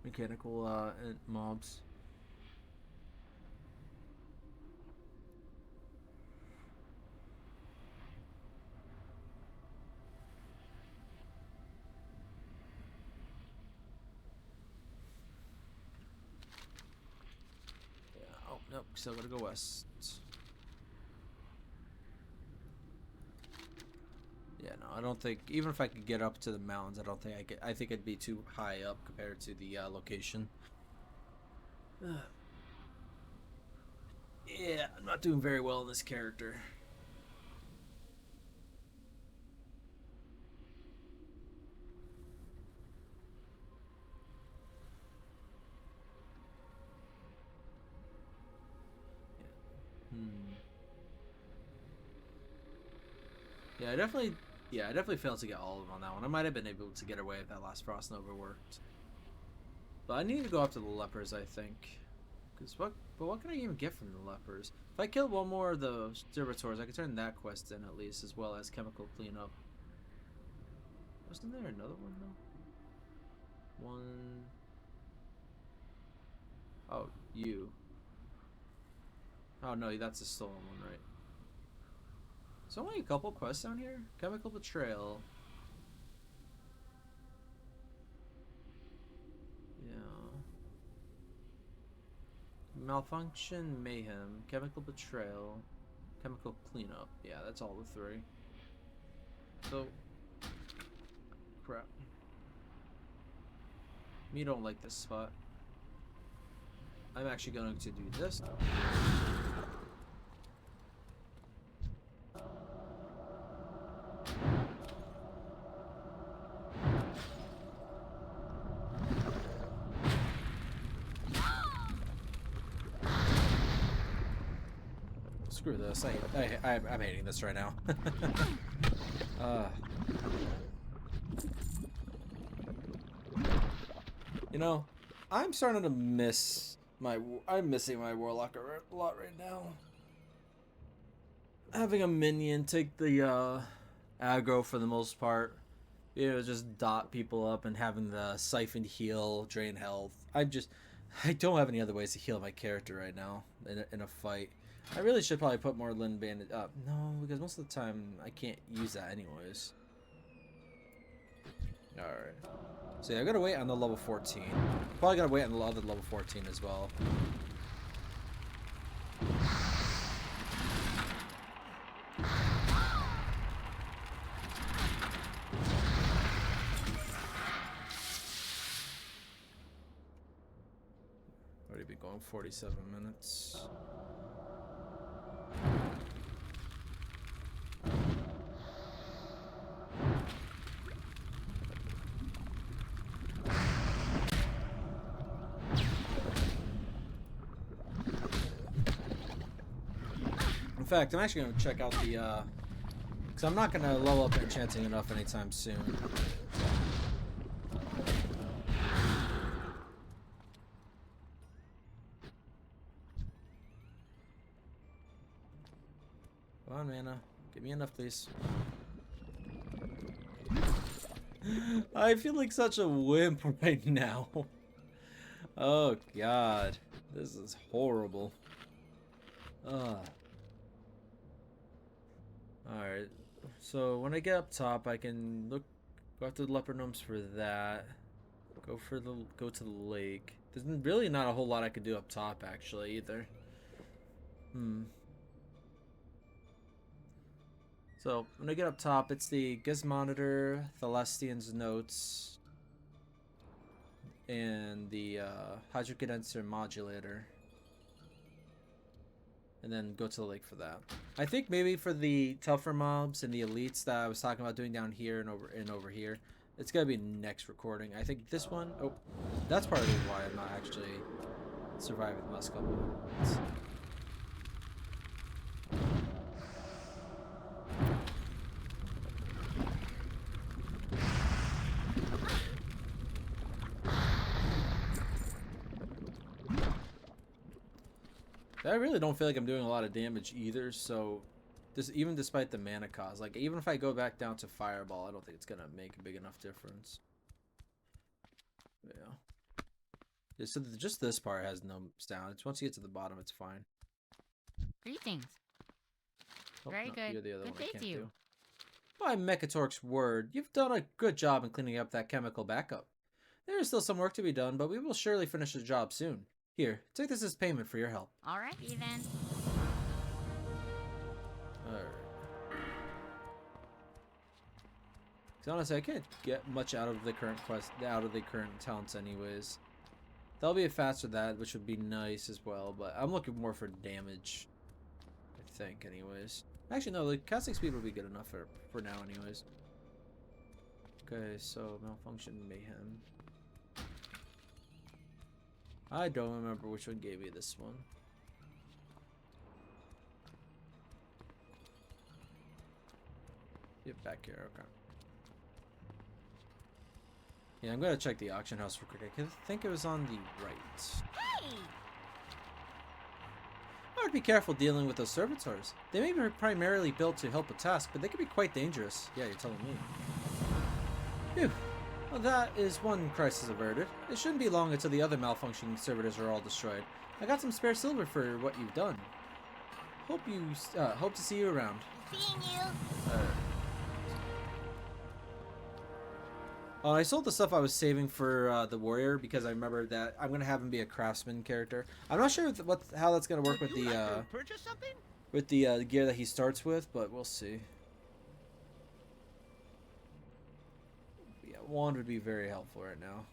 Mechanical mobs. Oh, nope, still gotta go west. Yeah, no, I don't think, even if I could get up to the mountains, I don't think I could. I think it'd be too high up compared to the location. Yeah, I'm not doing very well in this character. Yeah, I definitely failed to get all of them on that one. I might have been able to get away if that last Frost Nova worked. But I need to go after the lepers, I think. But what can I even get from the lepers? If I kill one more of the servitors, I can turn that quest in at least, as well as chemical cleanup. Wasn't there another one though? One. Oh, you. Oh no, that's a stolen one, right? There's only a couple quests down here. Chemical betrayal. malfunction, mayhem, chemical betrayal, chemical cleanup. Yeah, that's all the 3. So, crap. Me don't like this spot. I'm actually going to do this. Screw this. I'm hating this right now. You know, I'm starting to miss I'm missing my warlock a lot right now. Having a minion take the aggro for the most part, you know, just dot people up and having the siphoned heal, drain health. I don't have any other ways to heal my character right now in a fight. I really should probably put more Lin Bandit up. No, because most of the time I can't use that anyways. Alright. So yeah, I gotta wait on the level 14. Probably gotta wait on the other level 14 as well. Already been going 47 minutes. In fact, I'm actually going to check out the, because I'm not going to level up Enchanting enough anytime soon. Come on, mana. Give me enough, please. I feel like such a wimp right now. Oh, God. This is horrible. Alright, so when I get up top, I can go after the leopard gnomes for that. Go to the lake. There's really not a whole lot I could do up top actually either. So when I get up top, it's the Gizmonitor, Thalestian's Notes, and the Hydrocondenser Modulator. And then go to the lake for that. I think maybe for the tougher mobs and the elites that I was talking about doing down here and over here, it's gonna be next recording. I think this one, oh, that's probably why I'm not actually surviving the last couple of months. I really don't feel like I'm doing a lot of damage either, so even despite the mana cost, like even if I go back down to Fireball, I don't think it's gonna make a big enough difference. Yeah. So just this part has no down. It's once you get to the bottom, it's fine. Greetings. Oh, Very no, good. You're the other Good one I day can't to you. do. By Mechatork's word, you've done a good job in cleaning up that chemical backup. There is still some work to be done, but we will surely finish the job soon. Here, take this as payment for your help. Alrighty then. Alright. Because honestly, I can't get much out of the current quest, out of the current talents anyways. That'll be a faster that, which would be nice as well, but I'm looking more for damage, I think, anyways. Actually, no, the casting speed would be good enough for now anyways. Okay, so Malfunction Mayhem. I don't remember which one gave me this one. Get back here, okay. Yeah, I'm gonna check the auction house real quick. I think it was on the right. Hey! I would be careful dealing with those servitors. They may be primarily built to help a task, but they can be quite dangerous. Yeah, you're telling me. Phew. Well, that is one crisis averted. It shouldn't be long until the other malfunctioning servitors are all destroyed. I got some spare silver for what you've done. Hope to see you around. Seeing you. Oh, I sold the stuff I was saving for the warrior because I remember that I'm gonna have him be a craftsman character. I'm not sure how that's gonna work Would with you the like to purchase something? gear that he starts with, but we'll see. Yeah, wand would be very helpful right now.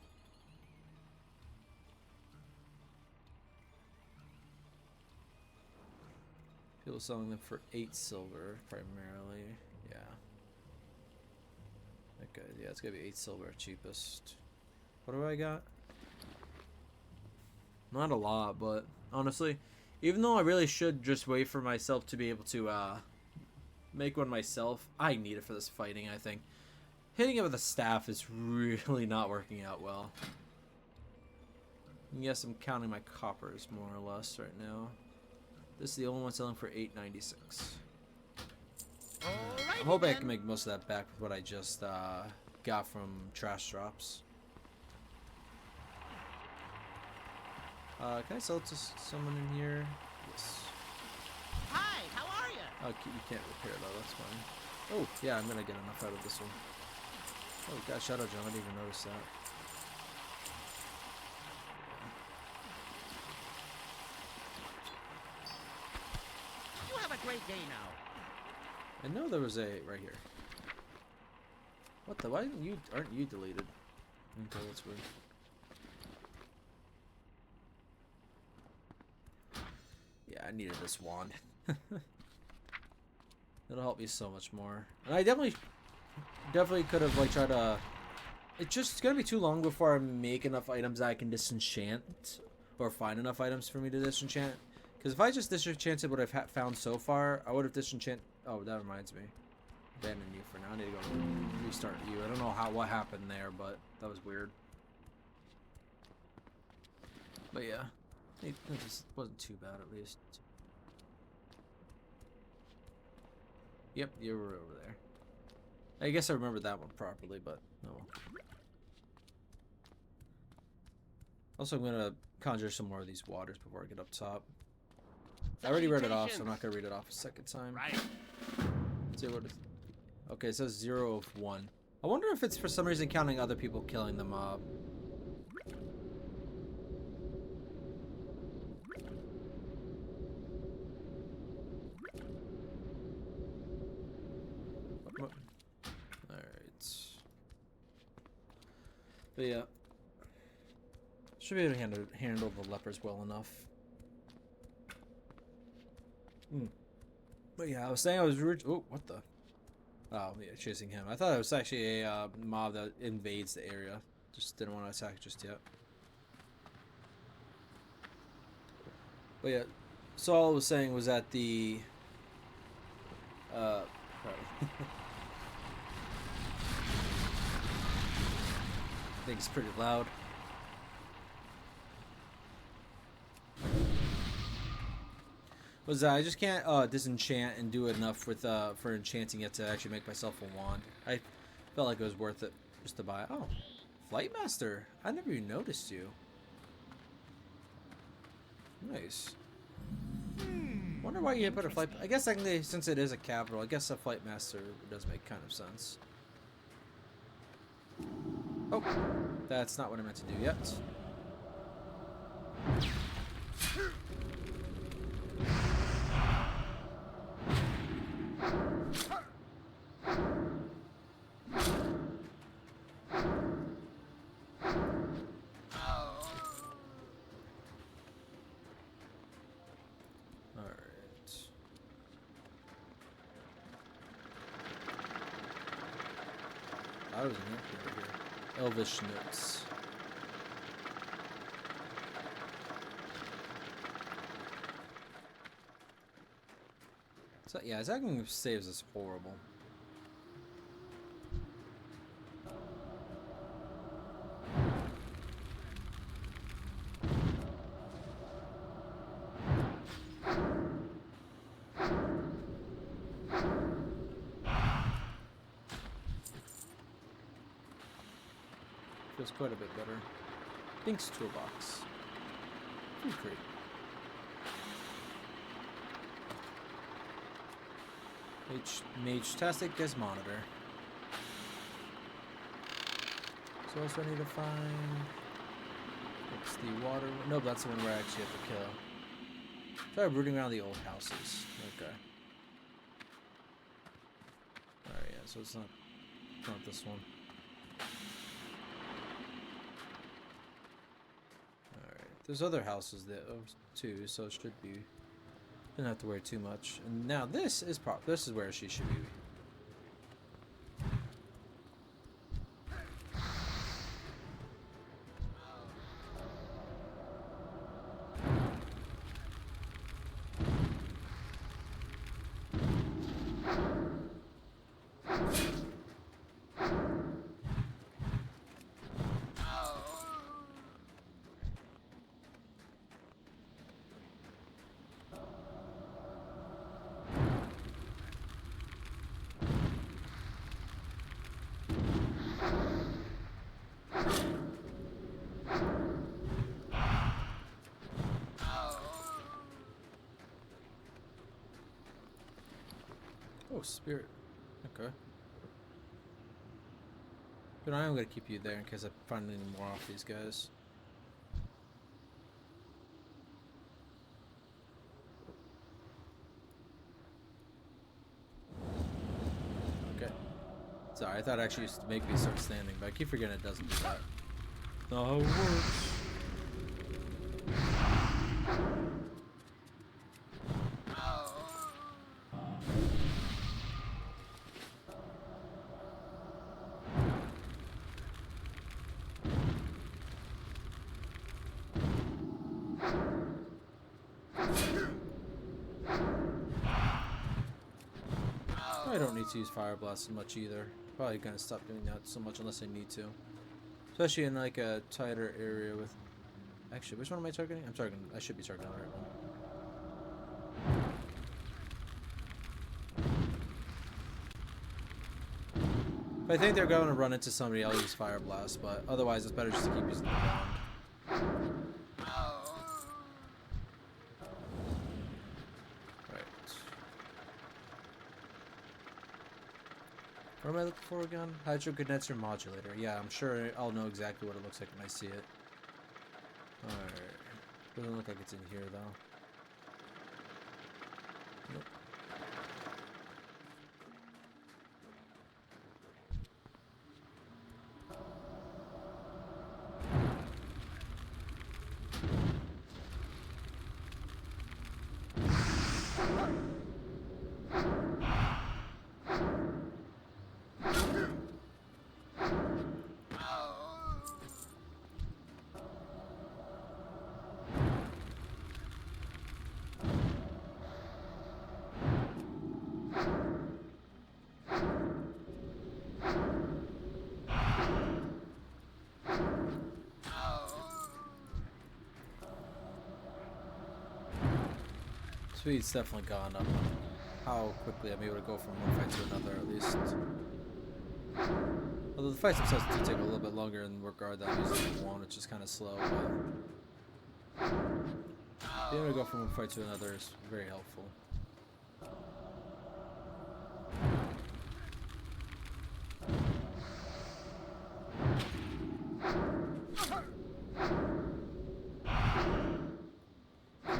People selling them for 8 silver primarily. Yeah. Okay, yeah, it's gonna be 8 silver cheapest. What do I got? Not a lot, but honestly, even though I really should just wait for myself to be able to make one myself, I need it for this fighting, I think. Hitting it with a staff is really not working out well. Yes, I'm counting my coppers more or less right now. This is the only one selling for $8.96. I'm hoping I can make most of that back with what I just got from trash drops. Can I sell it to someone in here? Yes. Hi, how are you? Oh, you can't repair though, that's fine. Oh, yeah, I'm gonna get enough out of this one. Oh, we got a shadow jump, I didn't even notice that. You have a great day now. I know there was a right here. What the? Why aren't you deleted? Okay, that's weird. Yeah, I needed this wand. It'll help me so much more. And I definitely could have like tried to. It's gonna be too long before I make enough items that I can disenchant, or find enough items for me to disenchant. Because if I just disenchanted what I've found so far, I would have disenchanted. Oh, that reminds me. Abandon you for now. I need to go restart you. I don't know what happened there, but that was weird. But yeah, it just wasn't too bad at least. Yep, you were over there. I guess I remembered that one properly, but no. Also, I'm gonna conjure some more of these waters before I get up top. I already read it off, so I'm not gonna read it off a second time. Right. Let's see what it. Okay, it says 0 of 1. I wonder if it's for some reason counting other people killing the mob. Alright. But yeah. Should be able to handle the lepers well enough. But yeah, I was saying I was... Oh, what the... Oh, yeah, chasing him. I thought it was actually a mob that invades the area. Just didn't want to attack just yet. But yeah, so all I was saying was that the... I think it's pretty loud. Was I just can't disenchant and do enough with for enchanting it to actually make myself a wand. I felt like it was worth it just to buy. Oh, Flight Master! I never even noticed you. Nice. Wonder why you put a flight. I guess technically, since it is a capital, I guess a Flight Master does make kind of sense. Oh, that's not what I meant to do yet. I was in here. Elvish notes. So yeah, attacking saves is horrible. Feels quite a bit better. Thanks, toolbox. Food crate. Mage-tastic as monitor. So what else do I need to find? It's the water. Nope, that's the one where I actually have to kill. Try rooting around the old houses. Okay. Alright, yeah, so it's not this one. Alright. There's other houses there too, so it should be. Didn't have to worry too much. And now this is where she should be. Oh, spirit. Okay. But I am going to keep you there in case I find any more off these guys. Okay. Sorry, I thought it actually used to make me start standing, but I keep forgetting it doesn't do that. Not how it works. I don't need to use Fire Blast as much either. Probably gonna stop doing that so much unless I need to. Especially in like a tighter area with... Actually, which one am I targeting? I should be targeting the right one. If I think they're going to run into somebody, I'll use Fire Blast, but otherwise it's better just to keep using the wand. What am I looking for again? Hydro Condenser Modulator. Yeah, I'm sure I'll know exactly what it looks like when I see it. Alright. Doesn't look like it's in here, though. Nope. Speed's definitely gone up. How quickly I'm able to go from one fight to another, at least. Although the fights themselves do take a little bit longer in regard that I'm using one, which is kind of slow, but being able to go from one fight to another is very helpful.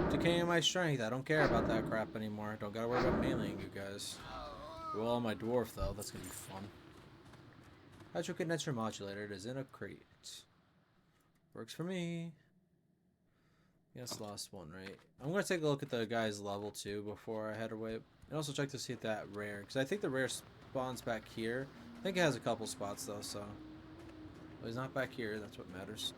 Decaying my strength. I don't care about that crap anymore. Don't gotta worry about meleeing you guys. Well, my dwarf though, that's gonna be fun. Hydro Condenser Modulator. It is in a crate. Works for me. Yes, last one, right? I'm gonna take a look at the guy's level too before I head away, and also check to see if that rare, because I think the rare spawns back here. I think it has a couple spots though, so. Well, he's not back here. That's what matters.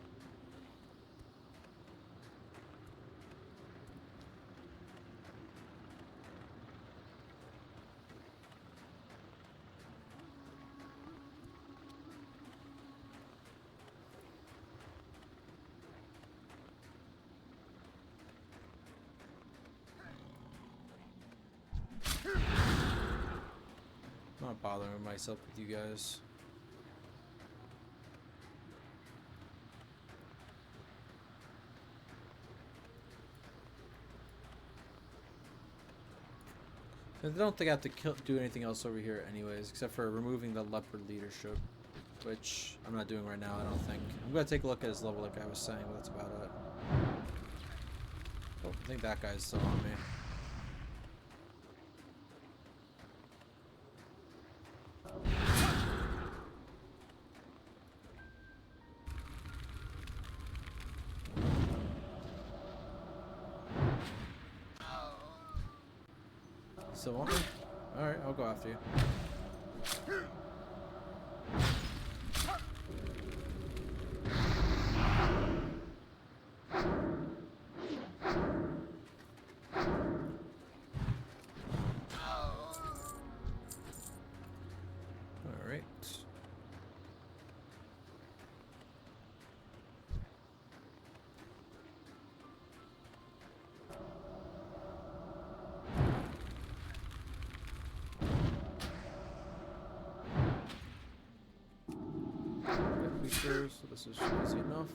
I'm not bothering myself with you guys. I don't think I have to do anything else over here anyways, except for removing the leopard leadership. which I'm not doing right now, I don't think. I'm gonna take a look at his level like I was saying, but that's about it. Oh, I think that guy's still on me. Still on me? Alright, I'll go after you. Alright. So this is easy enough.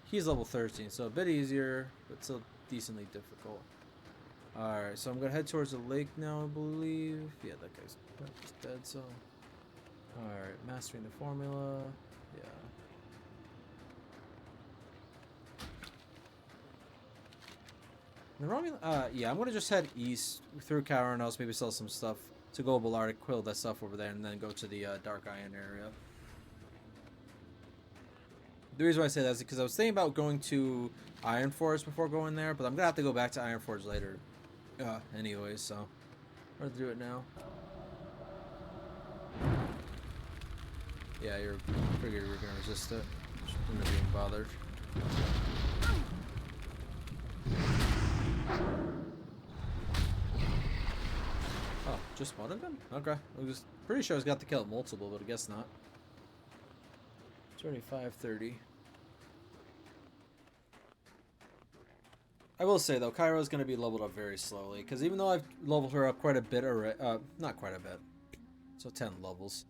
He's level 13, so a bit easier, but still decently difficult. Alright, so I'm gonna head towards the lake now, I believe. Yeah, that guy's dead, so. Alright, mastering the formula. Yeah. Yeah, I'm gonna just head east through Kaeira and else maybe sell some stuff to go Ballardic, quill that stuff over there, and then go to the Dark Iron area. The reason why I say that is because I was thinking about going to Iron Forge before going there, but I'm gonna have to go back to Iron Forge later. Anyways, so I'm gonna do it now. Yeah, I figured you were gonna resist it. Just wouldn't have even bothered. Oh, just one of them? Okay. I was pretty sure I was got to kill multiple, but I guess not. It's already 5:30. I will say though, Kaeira is going to be leveled up very slowly, because even though I've leveled her up quite a bit already, not quite a bit, so 10 levels.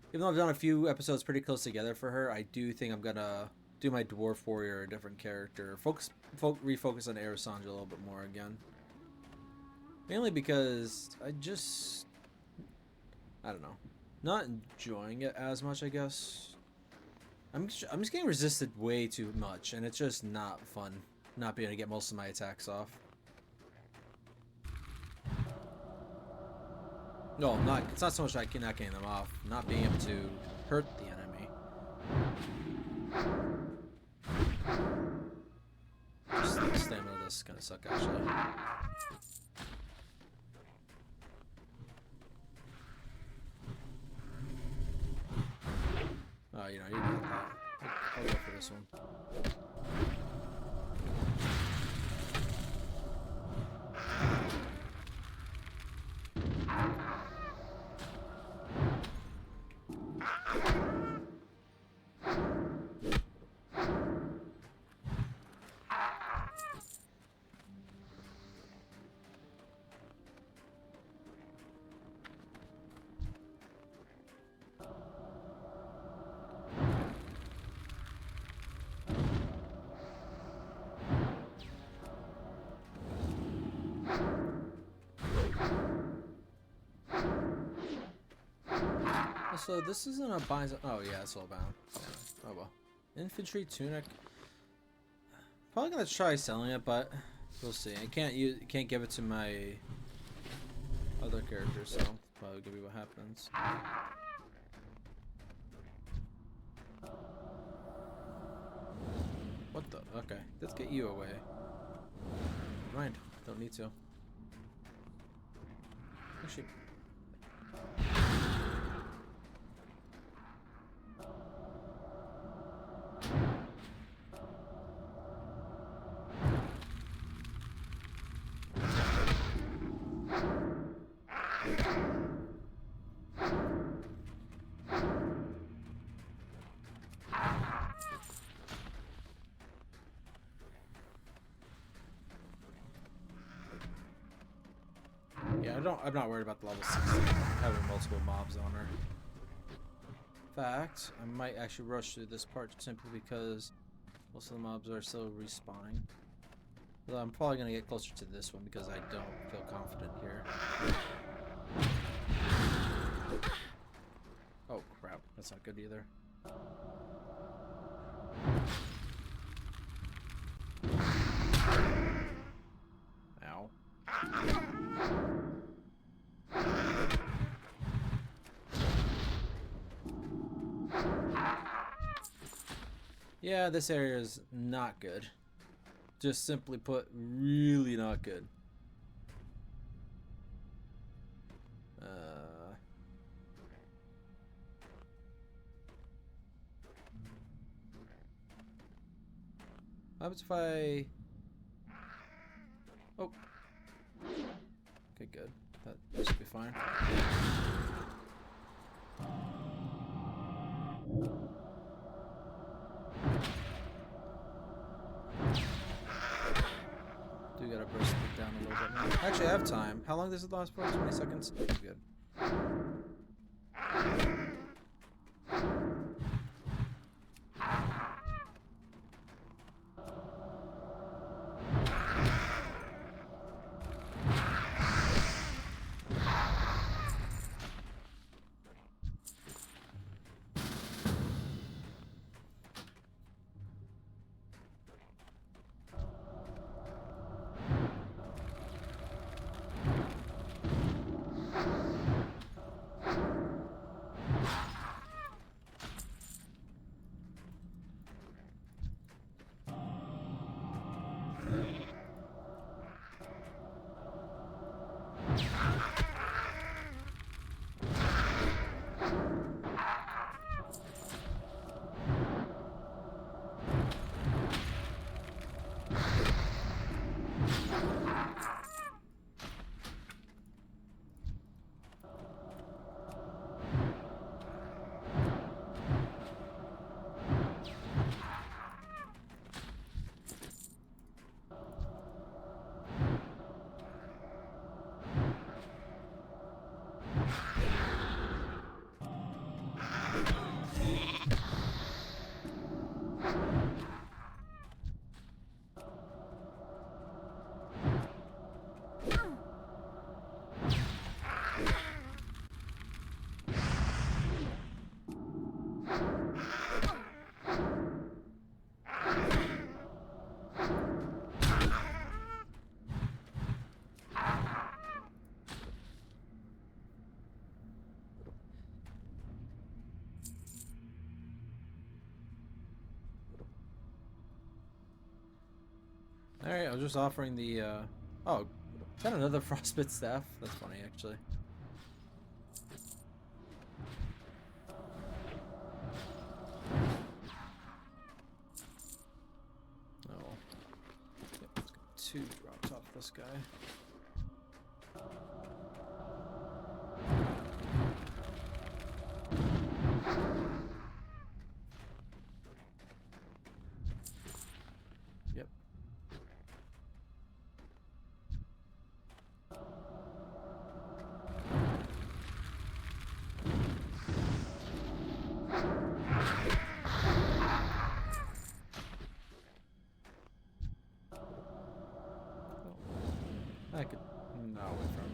Even though I've done a few episodes pretty close together for her, I do think I'm gonna do my Dwarf Warrior a different character, refocus on Aerosanja a little bit more again. Mainly because I don't know, not enjoying it as much, I guess. I'm just getting resisted way too much, and it's just not fun not being able to get most of my attacks off. No, it's not so much like not getting them off, not being able to hurt the enemy. Just the stamina of this is gonna suck, actually. Oh, you know, you got that. I'll go for this one. So this isn't a bind. Oh yeah, it's all bound. Yeah. Oh well. Infantry tunic. Probably gonna try selling it, but we'll see. I can't give it to my other characters, so probably gonna be what happens. What the? Okay, let's get you away. Never mind. Don't need to. Actually. Yeah, I'm not worried about the level 60 having multiple mobs on her. In fact, I might actually rush through this part simply because most of the mobs are still respawning. Although I'm probably gonna get closer to this one because I don't feel confident here. Oh crap, that's not good either. Ow. Yeah, this area is not good. Just simply put, really not good. What happens if I... Oh. Okay, good. That should be fine. Do gotta burst it down a little bit more. Actually, I have time. How long does it last for? 20 seconds? Good. Alright, I was just offering the, oh, got another frostbite staff? That's funny, actually. Oh. Yep, let's get 2 drops off this guy. Yep. I could not away from him.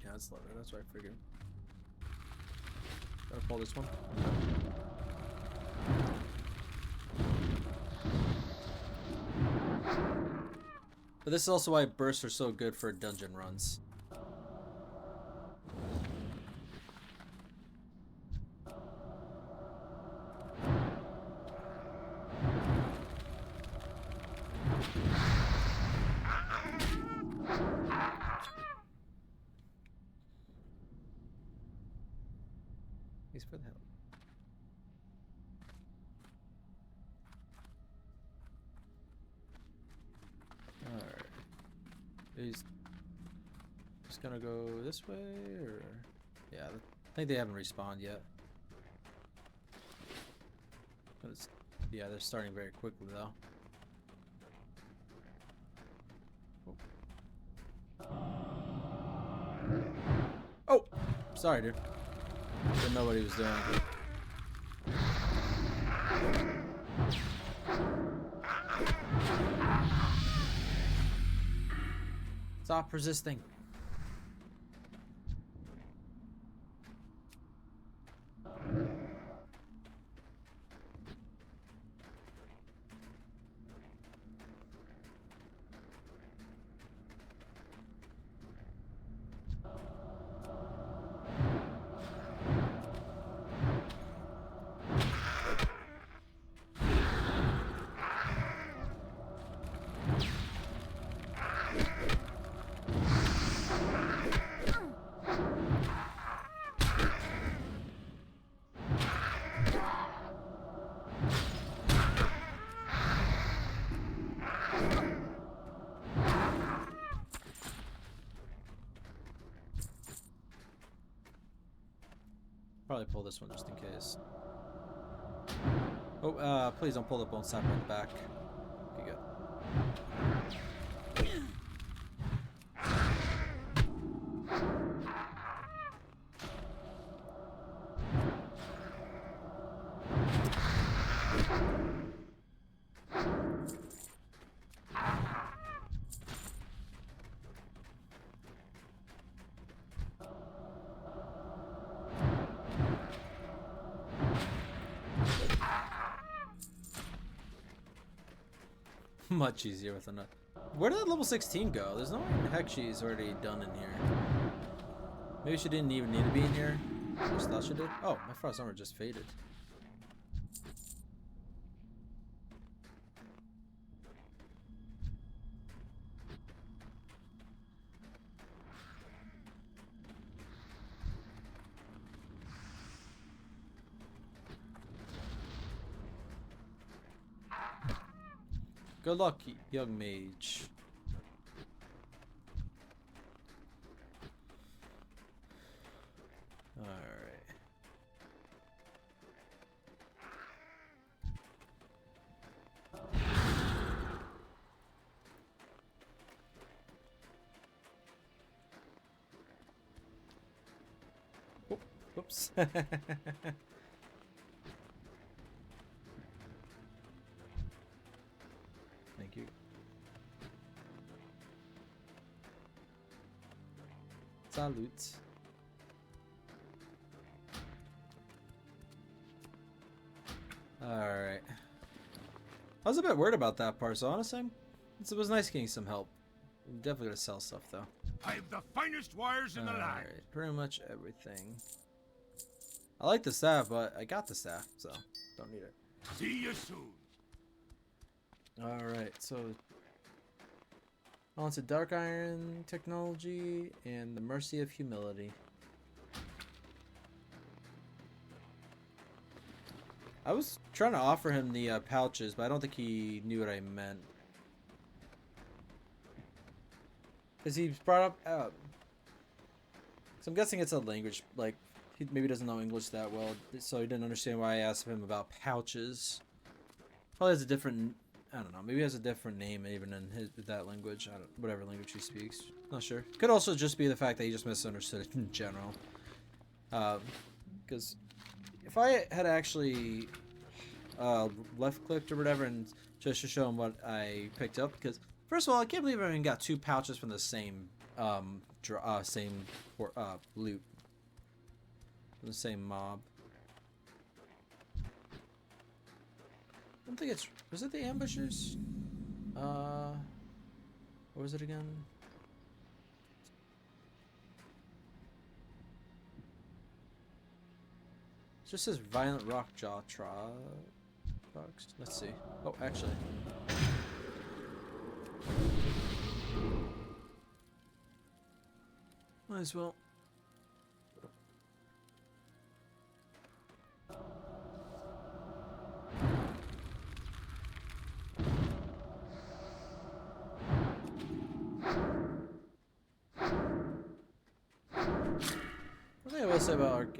Yeah, it's leather, that's what I figured. Gotta pull this one. But this is also why bursts are so good for dungeon runs. Thanks for the help. Alright. He's just gonna go this way, or... Yeah, I think they haven't respawned yet. But yeah, they're starting very quickly, though. Oh! Sorry, dude. Didn't know what he was doing. Stop resisting. Probably pull this one just in case. Oh, please don't pull the bone snapper in the back. Okay, good. Much easier with enough. Where did that level 16 go? There's no way in the heck she's already done in here. Maybe she didn't even need to be in here. I just thought she did. Oh, my frost armor just faded. Good luck, young mage. Alright. Whoops. Thank you. Salute. Alright. I was a bit worried about that part, so honestly, it was nice getting some help. I'm definitely gonna sell stuff though. I have the finest wires in the land. Alright, pretty much everything. I like the staff, but I got the staff, so don't need it. See you soon. Alright, so on to Dark Iron technology and the Mercy of Humility. I was trying to offer him the pouches, but I don't think he knew what I meant. Because he brought up, so I'm guessing it's a language, like, he maybe doesn't know English that well, so he didn't understand why I asked him about pouches. Probably has a different, I don't know, maybe he has a different name even in that language, whatever language he speaks, not sure. Could also just be the fact that he just misunderstood it in general. Because if I had actually left-clicked or whatever and just to show him what I picked up, because first of all, I can't believe I even got 2 pouches from the same loot. The same mob. I don't think it's... Was it the ambushers? What was it again? It just says Violent Rock Jaw Trucks. Let's see. Oh, actually. Might as well. One thing I will say about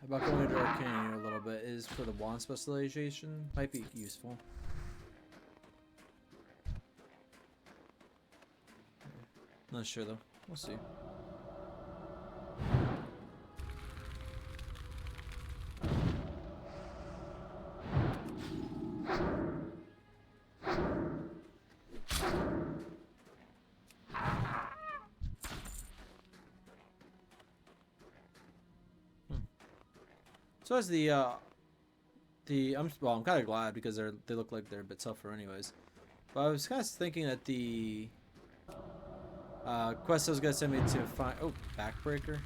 going into Arcane a little bit is for the wand specialization might be useful. Not sure though. We'll see. So as I'm kind of glad because they look like they're a bit tougher anyways. But I was kind of thinking that the quest was gonna send me to find backbreaker.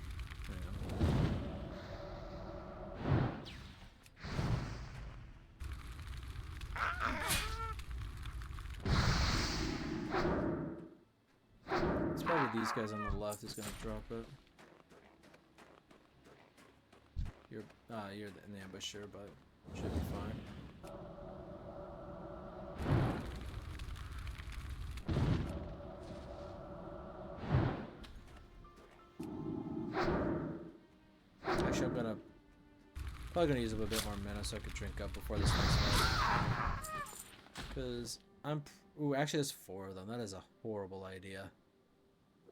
It's probably these guys on the left is gonna drop it. You're an ambusher, but should be fine. Actually, I'm probably gonna use up a bit more mana so I can drink up before this next fight. Because actually there's 4 of them. That is a horrible idea.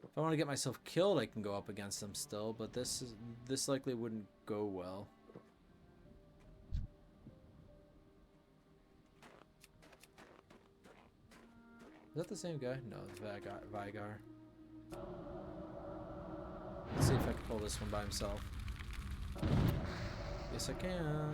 If I want to get myself killed, I can go up against them still, but this likely wouldn't go well. Is that the same guy? No, it's Vigar. Let's see if I can pull this one by himself. Yes, I can.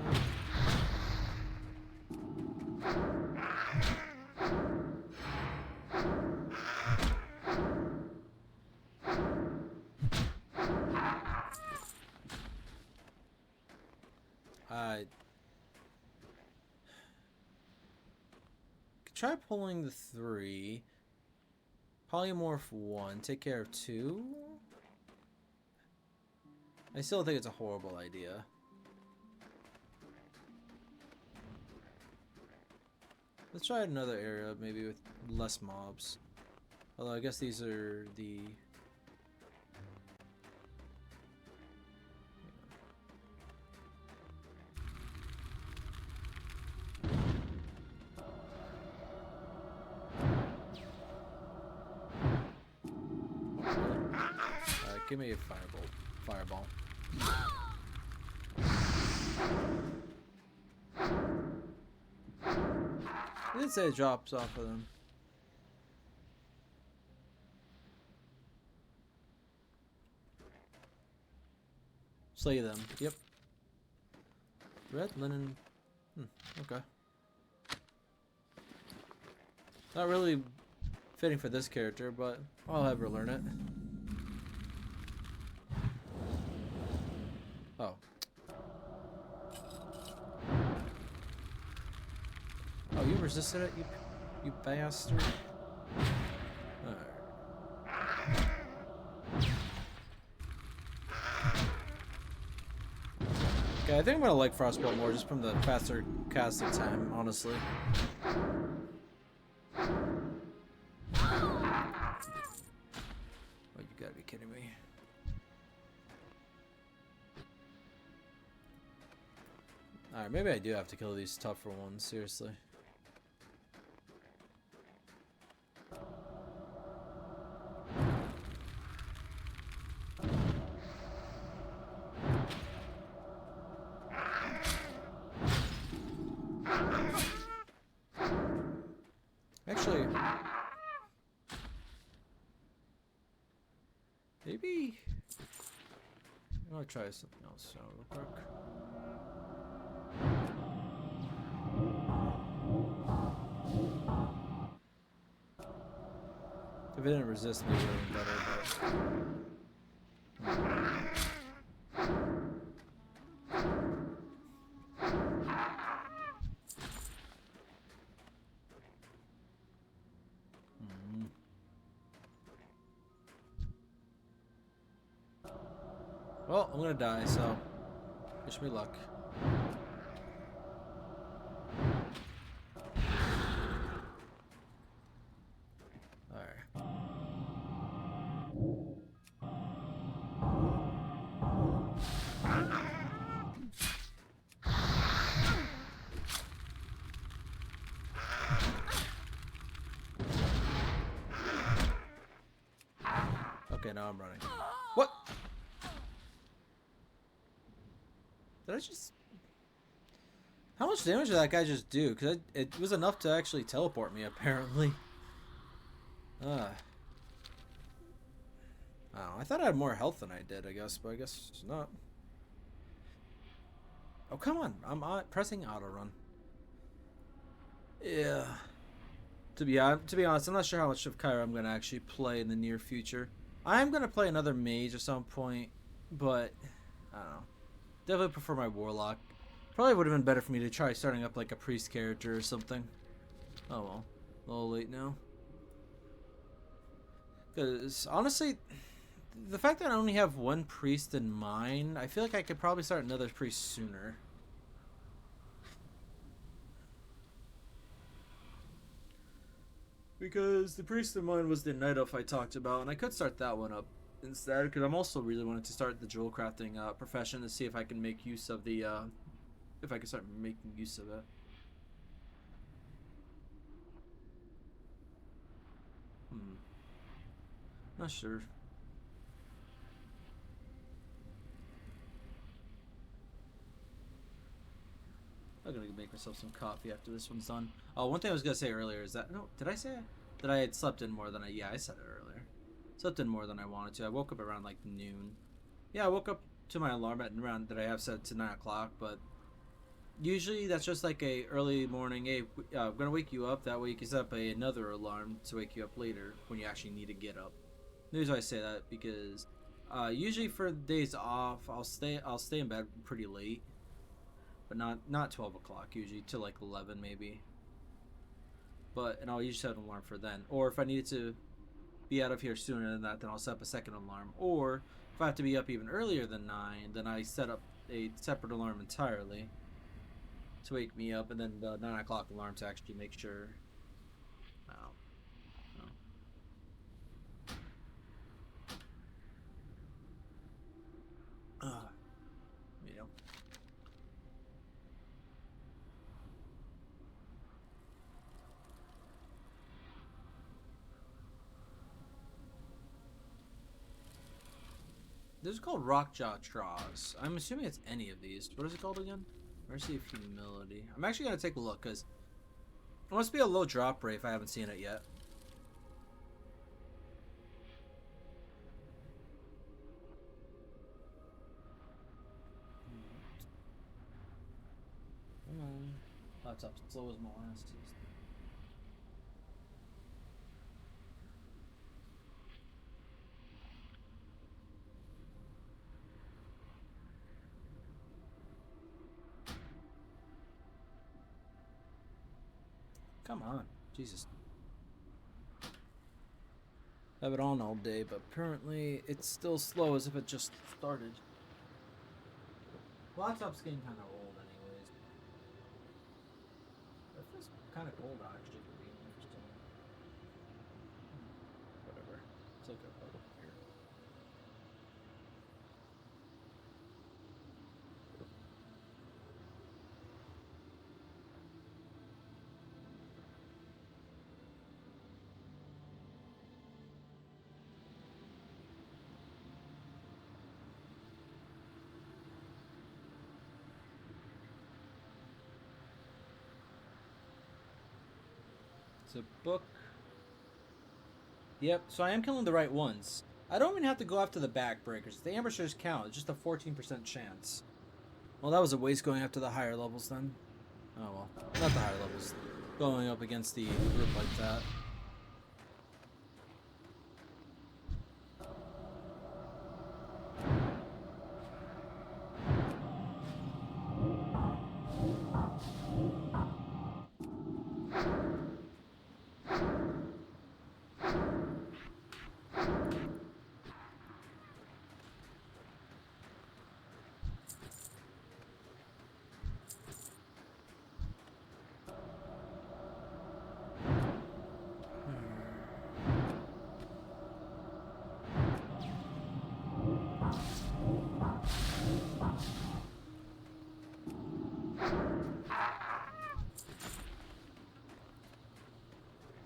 Try pulling the 3. Polymorph 1. Take care of 2. I still think it's a horrible idea. Let's try another area, maybe with less mobs. Although I guess these are the... Give me a fireball. I did say it drops off of them. Slay them. Yep. Red linen. Okay. Not really fitting for this character, but I'll have her learn it. Oh. Oh, you resisted it, you bastard. Alright. Okay, I think I'm gonna like Frostbolt more just from the faster casting time, honestly. Oh, you gotta be kidding me. Alright, maybe I do have to kill these tougher ones, seriously. Actually, maybe I'll try something else real quick. If it didn't resist me, it would have been better, Well, I'm gonna die, so wish me luck. Okay, now I'm running. What? Did I just... How much damage did that guy just do? Because it was enough to actually teleport me, apparently. I don't know. I thought I had more health than I did, I guess, but I guess not. Oh, come on. I'm pressing auto run. Yeah. To be honest, I'm not sure how much of Kaeira I'm going to actually play in the near future. I am going to play another mage at some point, but I don't know. Definitely prefer my warlock. Probably would have been better for me to try starting up like a priest character or something. Oh well. A little late now. Because honestly, the fact that I only have one priest in mind, I feel like I could probably start another priest sooner. Because the priest in mind was the night elf I talked about, and I could start that one up instead, because I'm also really wanting to start the jewel crafting profession to see if I can make use of the, if I can start making use of it. Not sure. I'm gonna make myself some coffee after this one's done. Oh, one thing I was gonna say earlier is that, no, did I say that I had slept in more than yeah, I said it earlier. Slept in more than I wanted to. I woke up around like noon. Yeah, I woke up to my alarm at around that I have set to 9 o'clock, but usually that's just like a early morning. Hey, I'm gonna wake you up. That way you can set up another alarm to wake you up later when you actually need to get up. The reason why I say that because usually for days off, I'll stay in bed pretty late. But not 12 o'clock, usually till like 11 maybe. And I'll usually set an alarm for then. Or if I needed to be out of here sooner than that, then I'll set up a second alarm. Or if I have to be up even earlier than 9, then I set up a separate alarm entirely to wake me up, and then the 9 o'clock alarm to actually make sure. You know. This is called Rockjaw Traws. I'm assuming it's any of these. What is it called again? Mercy of Humility. I'm actually going to take a look because it must be a low drop rate if I haven't seen it yet. Come on. Laptop's slow as molasses. Come on. Jesus. I have it on all day, but apparently it's still slow as if it just started. Laptop's getting kind of old anyways. It feels kind of cold actually for being interesting. Whatever. It's like a puddle here. It's a book. Yep, so I am killing the right ones. I don't even have to go after the backbreakers. The ambushers count. It's just a 14% chance. Well, that was a waste going after the higher levels then. Oh well. Not the higher levels. Going up against the group like that.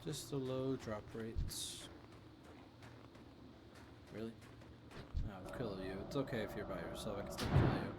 Just the low drop rates. Really? I'll kill you. It's okay if you're by yourself. I can still kill you.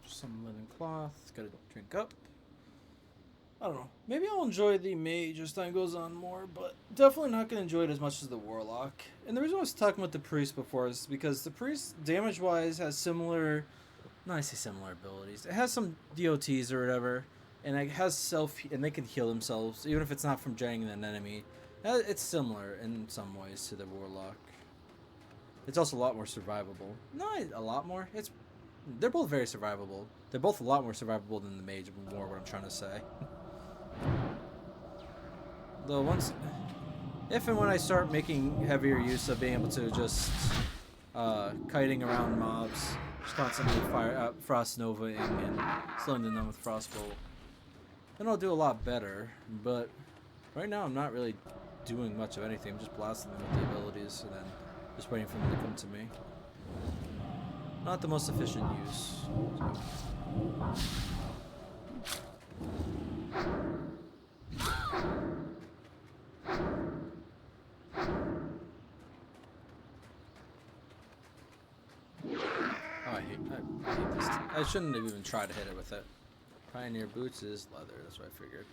Some linen cloth. Gotta drink up. I don't know. Maybe I'll enjoy the mage as time goes on more, but definitely not gonna enjoy it as much as the warlock. And the reason I was talking about the priest before is because the priest, damage-wise, has similar. No, I say similar abilities. It has some DOTs or whatever, and it has and they can heal themselves even if it's not from draining an enemy. It's similar in some ways to the warlock. It's also a lot more survivable. Not a lot more. They're both very survivable. They're both a lot more survivable than the mage. More what I'm trying to say. Though if and when I start making heavier use of being able to just kiting around mobs, just constantly frost novaing and slowing them down with frostbolt, then I'll do a lot better. But right now I'm not really doing much of anything. I'm just blasting them with the abilities and then just waiting for them to come to me. Not the most efficient use. I hate this. I shouldn't have even tried to hit it with it. Pioneer boots is leather, that's what I figured.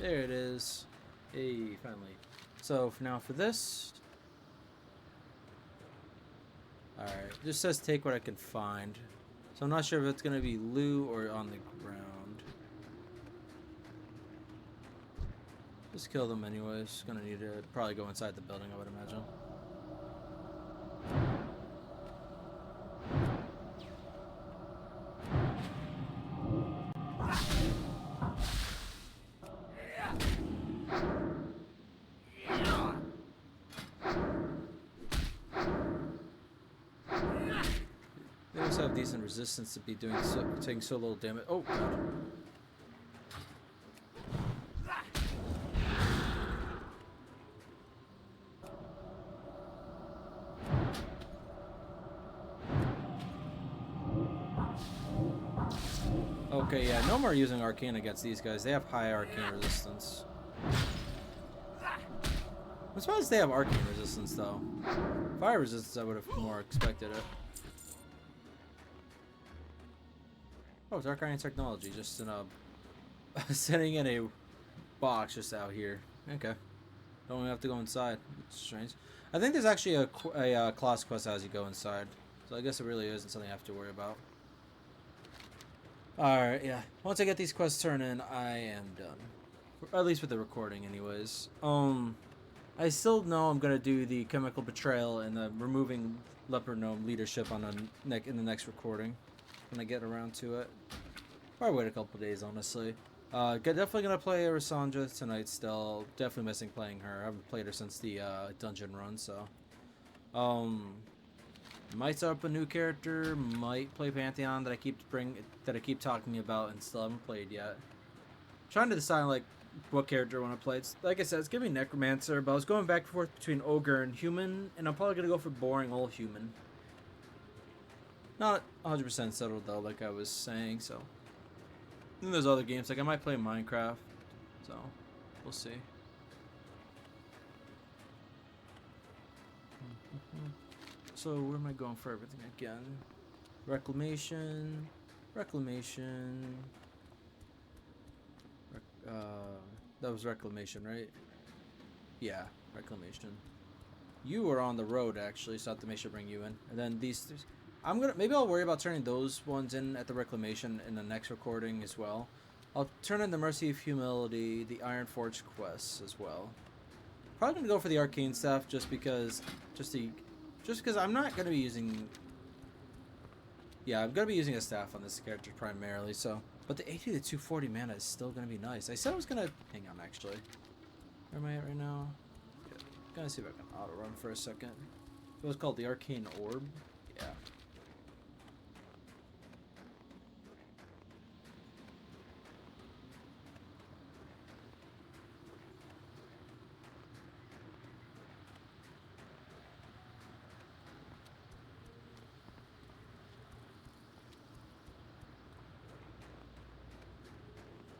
There it is. Hey, finally. So for this. Alright, just says take what I can find. So I'm not sure if it's going to be loot or on the ground. Just kill them anyways. Gonna need to probably go inside the building, I would imagine. They also have decent resistance to be taking so little damage. Oh god. Okay, yeah, no more using arcane against these guys. They have high arcane resistance. I'm surprised they have arcane resistance though. Fire resistance, I would have more expected it. Oh, Dark Iron technology, just in a sitting in a box just out here. Okay, don't even have to go inside. It's strange. I think there's actually a class quest as you go inside, so I guess it really isn't something I have to worry about. All right, yeah. Once I get these quests turned in, I am done. Or at least with the recording, anyways. I still know I'm gonna do the chemical betrayal and the removing leopard gnome leadership on in the next recording when I get around to it. Probably wait a couple days, honestly. Definitely gonna play Arisandra tonight. Still, definitely missing playing her. I haven't played her since the dungeon run, so. Might set up a new character. Might play Pantheon that I keep talking about and still haven't played yet. Trying to decide like what character I want to play. It's, like I said, it's giving me Necromancer, but I was going back and forth between Ogre and Human, and I'm probably gonna go for boring old Human. Not 100% settled though, like I was saying. So, then there's other games like I might play Minecraft. So, we'll see. So where am I going for everything again? Reclamation. That was Reclamation, right? Yeah, Reclamation. You were on the road actually, so I have to make sure to bring you in. And then maybe I'll worry about turning those ones in at the Reclamation in the next recording as well. I'll turn in the Mercy of Humility, the Iron Forge quests as well. probably gonna go for the arcane staff just because I'm not gonna be using. Yeah, I'm gonna be using a staff on this character primarily. So, but the 80 to 240 mana is still gonna be nice. I said I was gonna hang on actually. Where am I at right now? Yeah. Gonna see if I can auto run for a second. It was called the Arcane Orb. Yeah.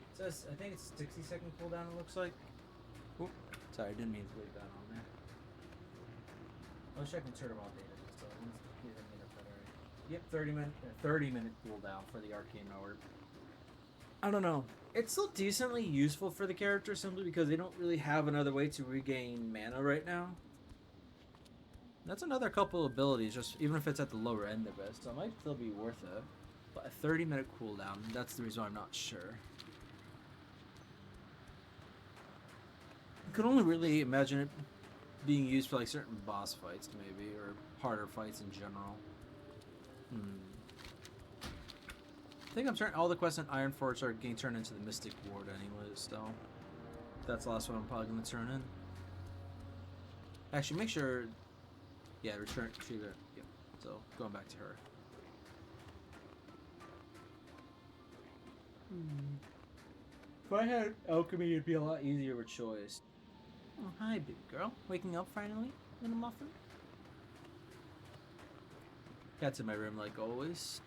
It says, I think it's 60-second cooldown, it looks like. Oop. Sorry, I didn't mean to leave that on there. I was checking turtle all data, so yep, 30-minute cooldown for the Arcane Orb. I don't know. It's still decently useful for the character simply because they don't really have another way to regain mana right now. That's another couple abilities, just even if it's at the lower end of it, so it might still be worth it. But a 30-minute cooldown, that's the reason why I'm not sure. I could only really imagine it being used for like certain boss fights maybe, or harder fights in general. I think I'm turning all the quests in Iron Forge are getting turned into the Mystic Ward anyways, so that's the last one I'm probably gonna turn in. Actually, make sure, yeah, retrieve it. Yep. So going back to her. If I had alchemy, it'd be a lot easier of a choice. Oh, hi, big girl. Waking up finally, little muffin. Cat's in my room like always.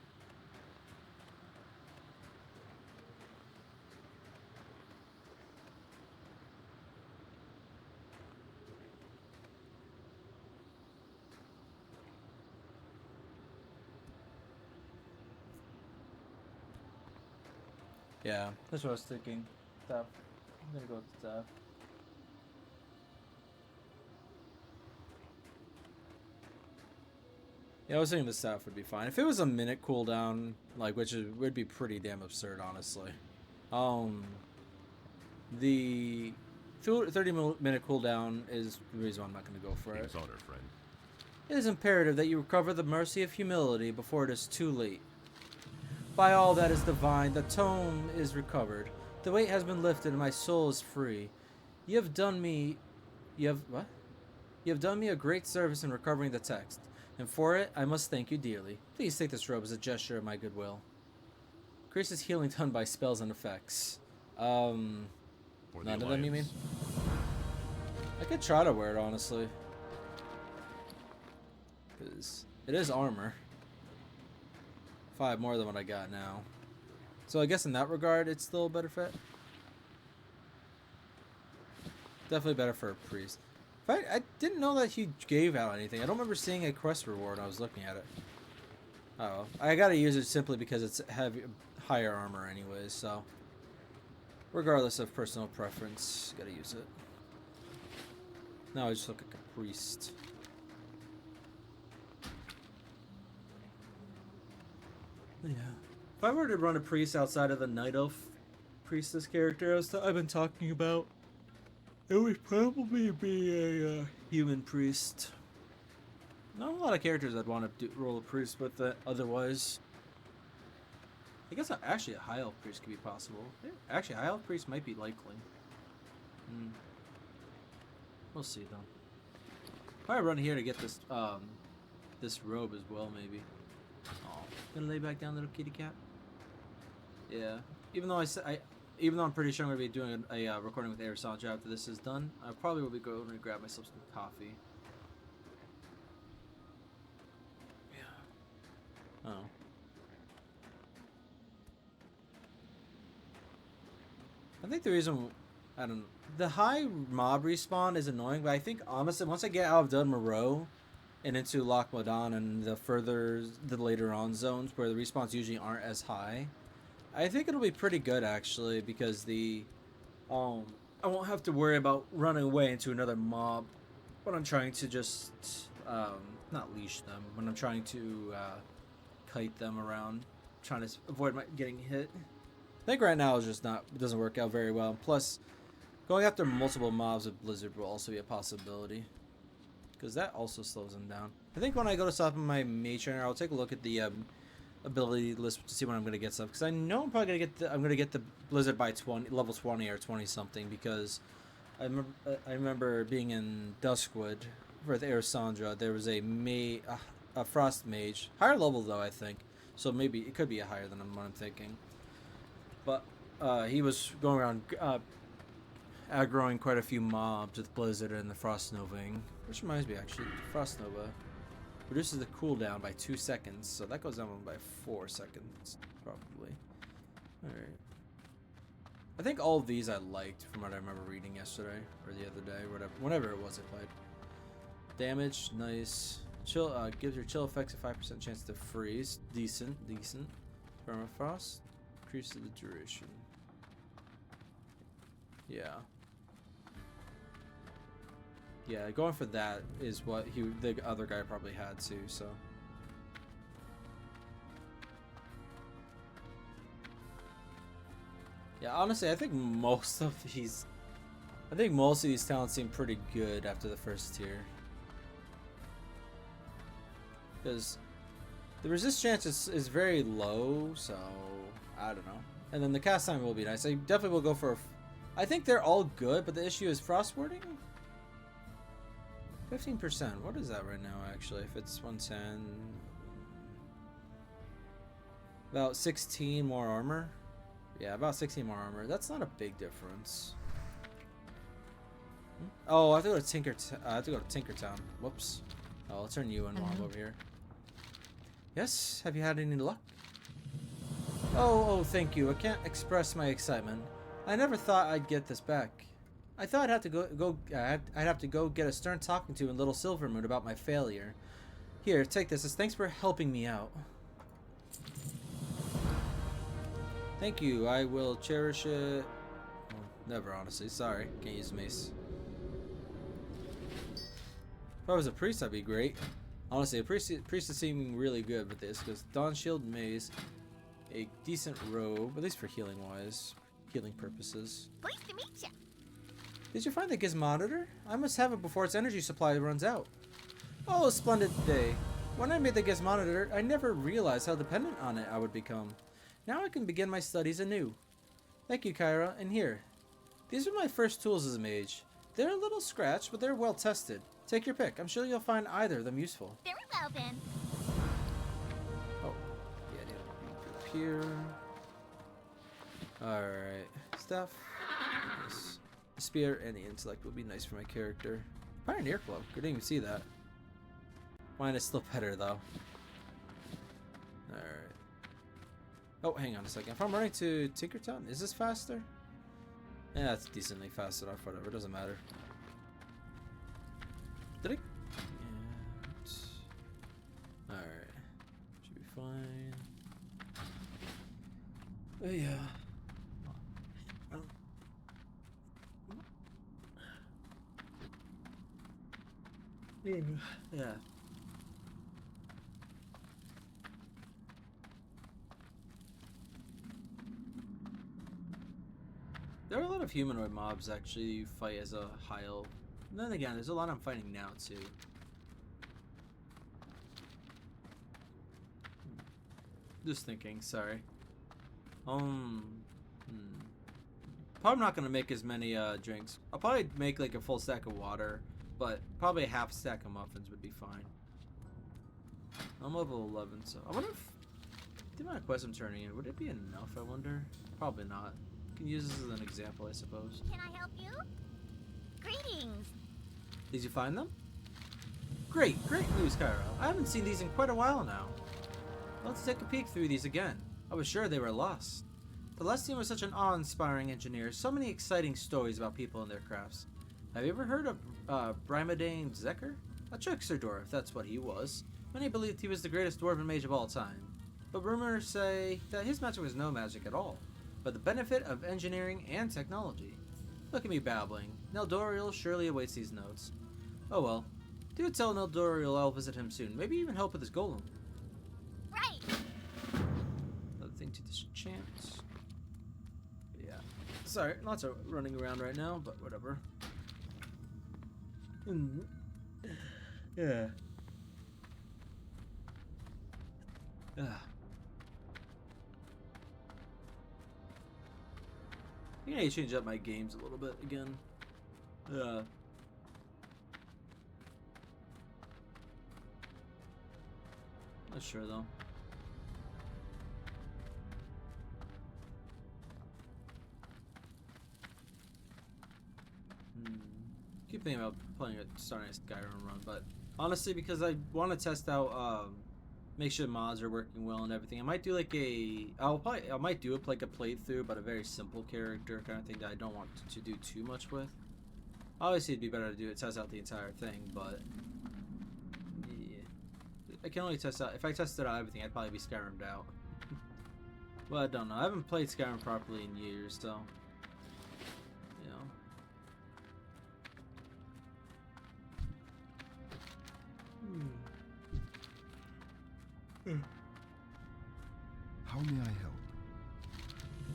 Yeah, that's what I was thinking. Stuff. I'm gonna go with stuff. Yeah, I was thinking the staff would be fine. If it was a minute cooldown, like, which would be pretty damn absurd, honestly. The 30-minute cooldown is the reason why I'm not going to go for it. Honor, friend. It is imperative that you recover the mercy of humility before it is too late. By all that is divine, the tome is recovered. The weight has been lifted and my soul is free. You have done me a great service in recovering the text, and for it I must thank you dearly. Please take this robe as a gesture of my goodwill. Increases healing done by spells and effects. None of them, you mean? I could try to wear it, honestly. Because it is armor. 5 more than what I got now. So I guess in that regard, it's still a better fit. Definitely better for a priest. I didn't know that he gave out anything. I don't remember seeing a quest reward when I was looking at it. Oh, I gotta use it simply because it's higher armor anyways, so. Regardless of personal preference, gotta use it. Now I just look like a priest. Yeah. If I were to run a priest outside of the Night Elf priestess character I've been talking about, it would probably be a human priest. Not a lot of characters I'd want to roll a priest with otherwise. I guess actually a High Elf priest could be possible. Yeah, actually, a High Elf priest might be likely. We'll see though. Probably run here to get this this robe as well, maybe. Oh, gonna lay back down, little kitty cat. Yeah. Even though even though I'm pretty sure I'm gonna be doing a recording with Arathi Highlands after this is done, I probably will be going to grab myself some coffee. Yeah. Oh. I think the reason, I don't know, the high mob respawn is annoying, but I think honestly, once I get out of Dun Morogh and into Loch Modan and the later on zones where the respawns usually aren't as high, I think it'll be pretty good actually, because I won't have to worry about running away into another mob when I'm trying to just not leash them, when I'm trying to kite them around, trying to avoid getting hit. I think right now it's just it doesn't work out very well. Plus, Going after multiple mobs with Blizzard will also be a possibility. Because that also slows them down. I think when I go to stop in my mage trainer, I'll take a look at the ability list to see when I'm gonna get stuff. Because I know I'm probably gonna get the Blizzard by level 20 or 20 something. Because I remember being in Duskwood with Arisandra. There was a frost mage, higher level though I think. So maybe it could be a higher than what I'm thinking. But he was going around aggroing quite a few mobs with Blizzard and the Frost Novaing. Which reminds me, actually, Frost Nova reduces the cooldown by 2 seconds, so that goes down by 4 seconds, probably. Alright. I think all of these I liked from what I remember reading yesterday, or the other day, whenever it was I played. Damage, nice. Chill, gives your chill effects a 5% chance to freeze. Decent. Permafrost, increases the duration. Yeah. Yeah, going for that is what the other guy probably had too, so. Yeah, honestly, I think most of these talents seem pretty good after the first tier. Because the resist chance is very low, so I don't know. And then the cast time will be nice. I definitely will go for I think they're all good, but the issue is frost warding? 15%. What is that right now, actually? If it's 110... About 16 more armor? Yeah, about 16 more armor. That's not a big difference. Oh, I have to go to Tinkertown. Whoops. Oh, I'll turn you in while I'm over here. Yes? Have you had any luck? Oh, thank you. I can't express my excitement. I never thought I'd get this back. I thought I'd have to go get a stern talking to in Little Silvermoon about my failure. Here, take this as thanks for helping me out. Thank you. I will cherish it. Well, never, honestly. Sorry, can't use mace. If I was a priest, that'd be great. Honestly, a priest is seeming really good with this because Dawn Shield Maze, a decent robe, at least for healing purposes. Pleased to meet you. Did you find the Gizmonitor? I must have it before its energy supply runs out. Oh, a splendid day. When I made the Gizmonitor, I never realized how dependent on it I would become. Now I can begin my studies anew. Thank you, Kaeira, and here. These are my first tools as a mage. They're a little scratched, but they're well tested. Take your pick. I'm sure you'll find either of them useful. Very well, then. Oh, yeah, I need to be here. Alright, stuff. Nice. The spear and the intellect will be nice for my character. Pioneer Club, I didn't even see that. Mine is still better though. Alright. Oh, hang on a second. If I'm running to Tinkertown, is this faster? Yeah, it's decently fast enough, whatever, it doesn't matter. Did it? Yeah. Alright. Should be fine. Oh yeah. Yeah. There are a lot of humanoid mobs actually you fight as a Hyle. And then again, there's a lot I'm fighting now too. Just thinking, sorry. Probably not gonna make as many drinks. I'll probably make like a full stack of water, but probably a half stack of muffins would be fine. I'm level 11, so I wonder if the amount of quests I'm turning in, would it be enough, I wonder? Probably not. You can use this as an example, I suppose. Can I help you? Greetings. Did you find them? Great news, Kaeira. I haven't seen these in quite a while now. Let's take a peek through these again. I was sure they were lost. Celestian was such an awe-inspiring engineer, so many exciting stories about people and their crafts. Have you ever heard of Brimodane Zeker? A trickster dwarf, that's what he was. Many believed he was the greatest dwarven mage of all time. But rumors say that his magic was no magic at all, but the benefit of engineering and technology. Look at me babbling. Neldoriel surely awaits these notes. Oh well. Do tell Neldoriel I'll visit him soon. Maybe even help with his golem. Right. Another thing to disenchant. Yeah. Sorry, lots of running around right now, but whatever. Yeah. I think I need to change up my games a little bit again. Not sure though. Keep thinking about starting a Skyrim run, but honestly, because I want to test out, make sure mods are working well and everything. I might do like I might do like a playthrough, but a very simple character kind of thing that I don't want to do too much with. Obviously, it'd be better to test out the entire thing, but yeah, I can only test out. If I tested out everything, I'd probably be Skyrim'd out. Well, I don't know. I haven't played Skyrim properly in years, so you know. How may I help?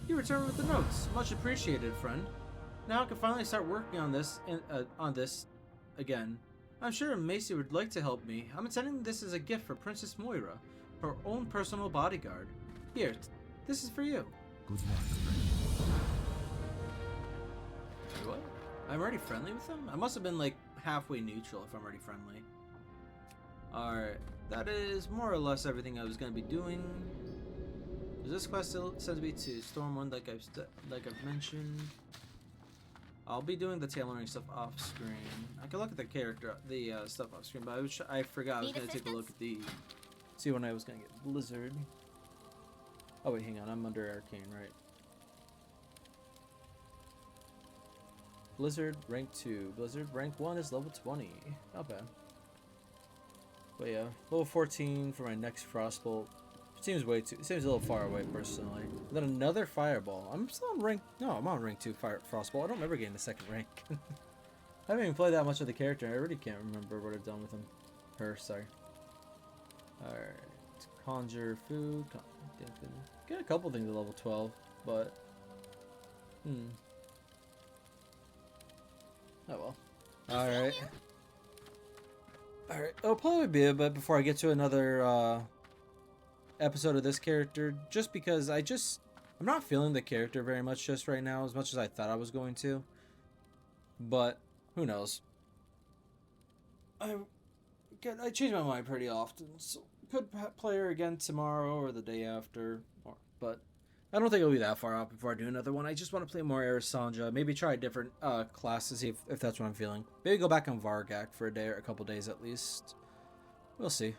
You returned with the notes. Much appreciated, friend. Now I can finally start working on this again. I'm sure Macy would like to help me. I'm intending this as a gift for Princess Moira, her own personal bodyguard. Here, this is for you. Good luck. Wait, what? I'm already friendly with him? I must have been like halfway neutral if I'm already friendly. Alright, that is more or less everything I was going to be doing. Is this quest still said to be to Stormwind like I've mentioned? I'll be doing the tailoring stuff off screen. I can look at the character, the stuff off screen, but I forgot I was going to take a look at the... See when I was going to get Blizzard. Oh wait, hang on, I'm under Arcane, right? Blizzard, rank 2. Blizzard, rank 1 is level 20. Not bad. But yeah, level 14 for my next Frostbolt. Seems way too. It seems a little far away personally. And then another Fireball. I'm still on rank. No, I'm on rank 2 Frostbolt. I don't ever gain the second rank. I haven't even played that much of the character. I already can't remember what I've done with him. Her, sorry. All right, conjure food. Get a couple things at level 12, but Oh well. All right. All right. It'll probably be a bit before I get to another episode of this character, just because I'm not feeling the character very much just right now, as much as I thought I was going to. But who knows? I change my mind pretty often, so could play her again tomorrow or the day after, but I don't think it'll be that far out before I do another one. I just want to play more Arisanja, maybe try a different class to see if that's what I'm feeling. Maybe go back on Vargak for a day or a couple days at least. We'll see.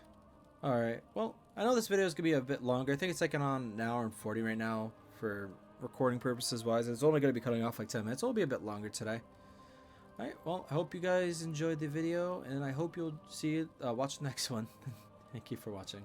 Alright, well, I know this video is going to be a bit longer. I think it's like on an hour and 40 right now for recording purposes wise. It's only going to be cutting off like 10 minutes. It'll be a bit longer today. Alright, well, I hope you guys enjoyed the video, and I hope you'll watch the next one. Thank you for watching.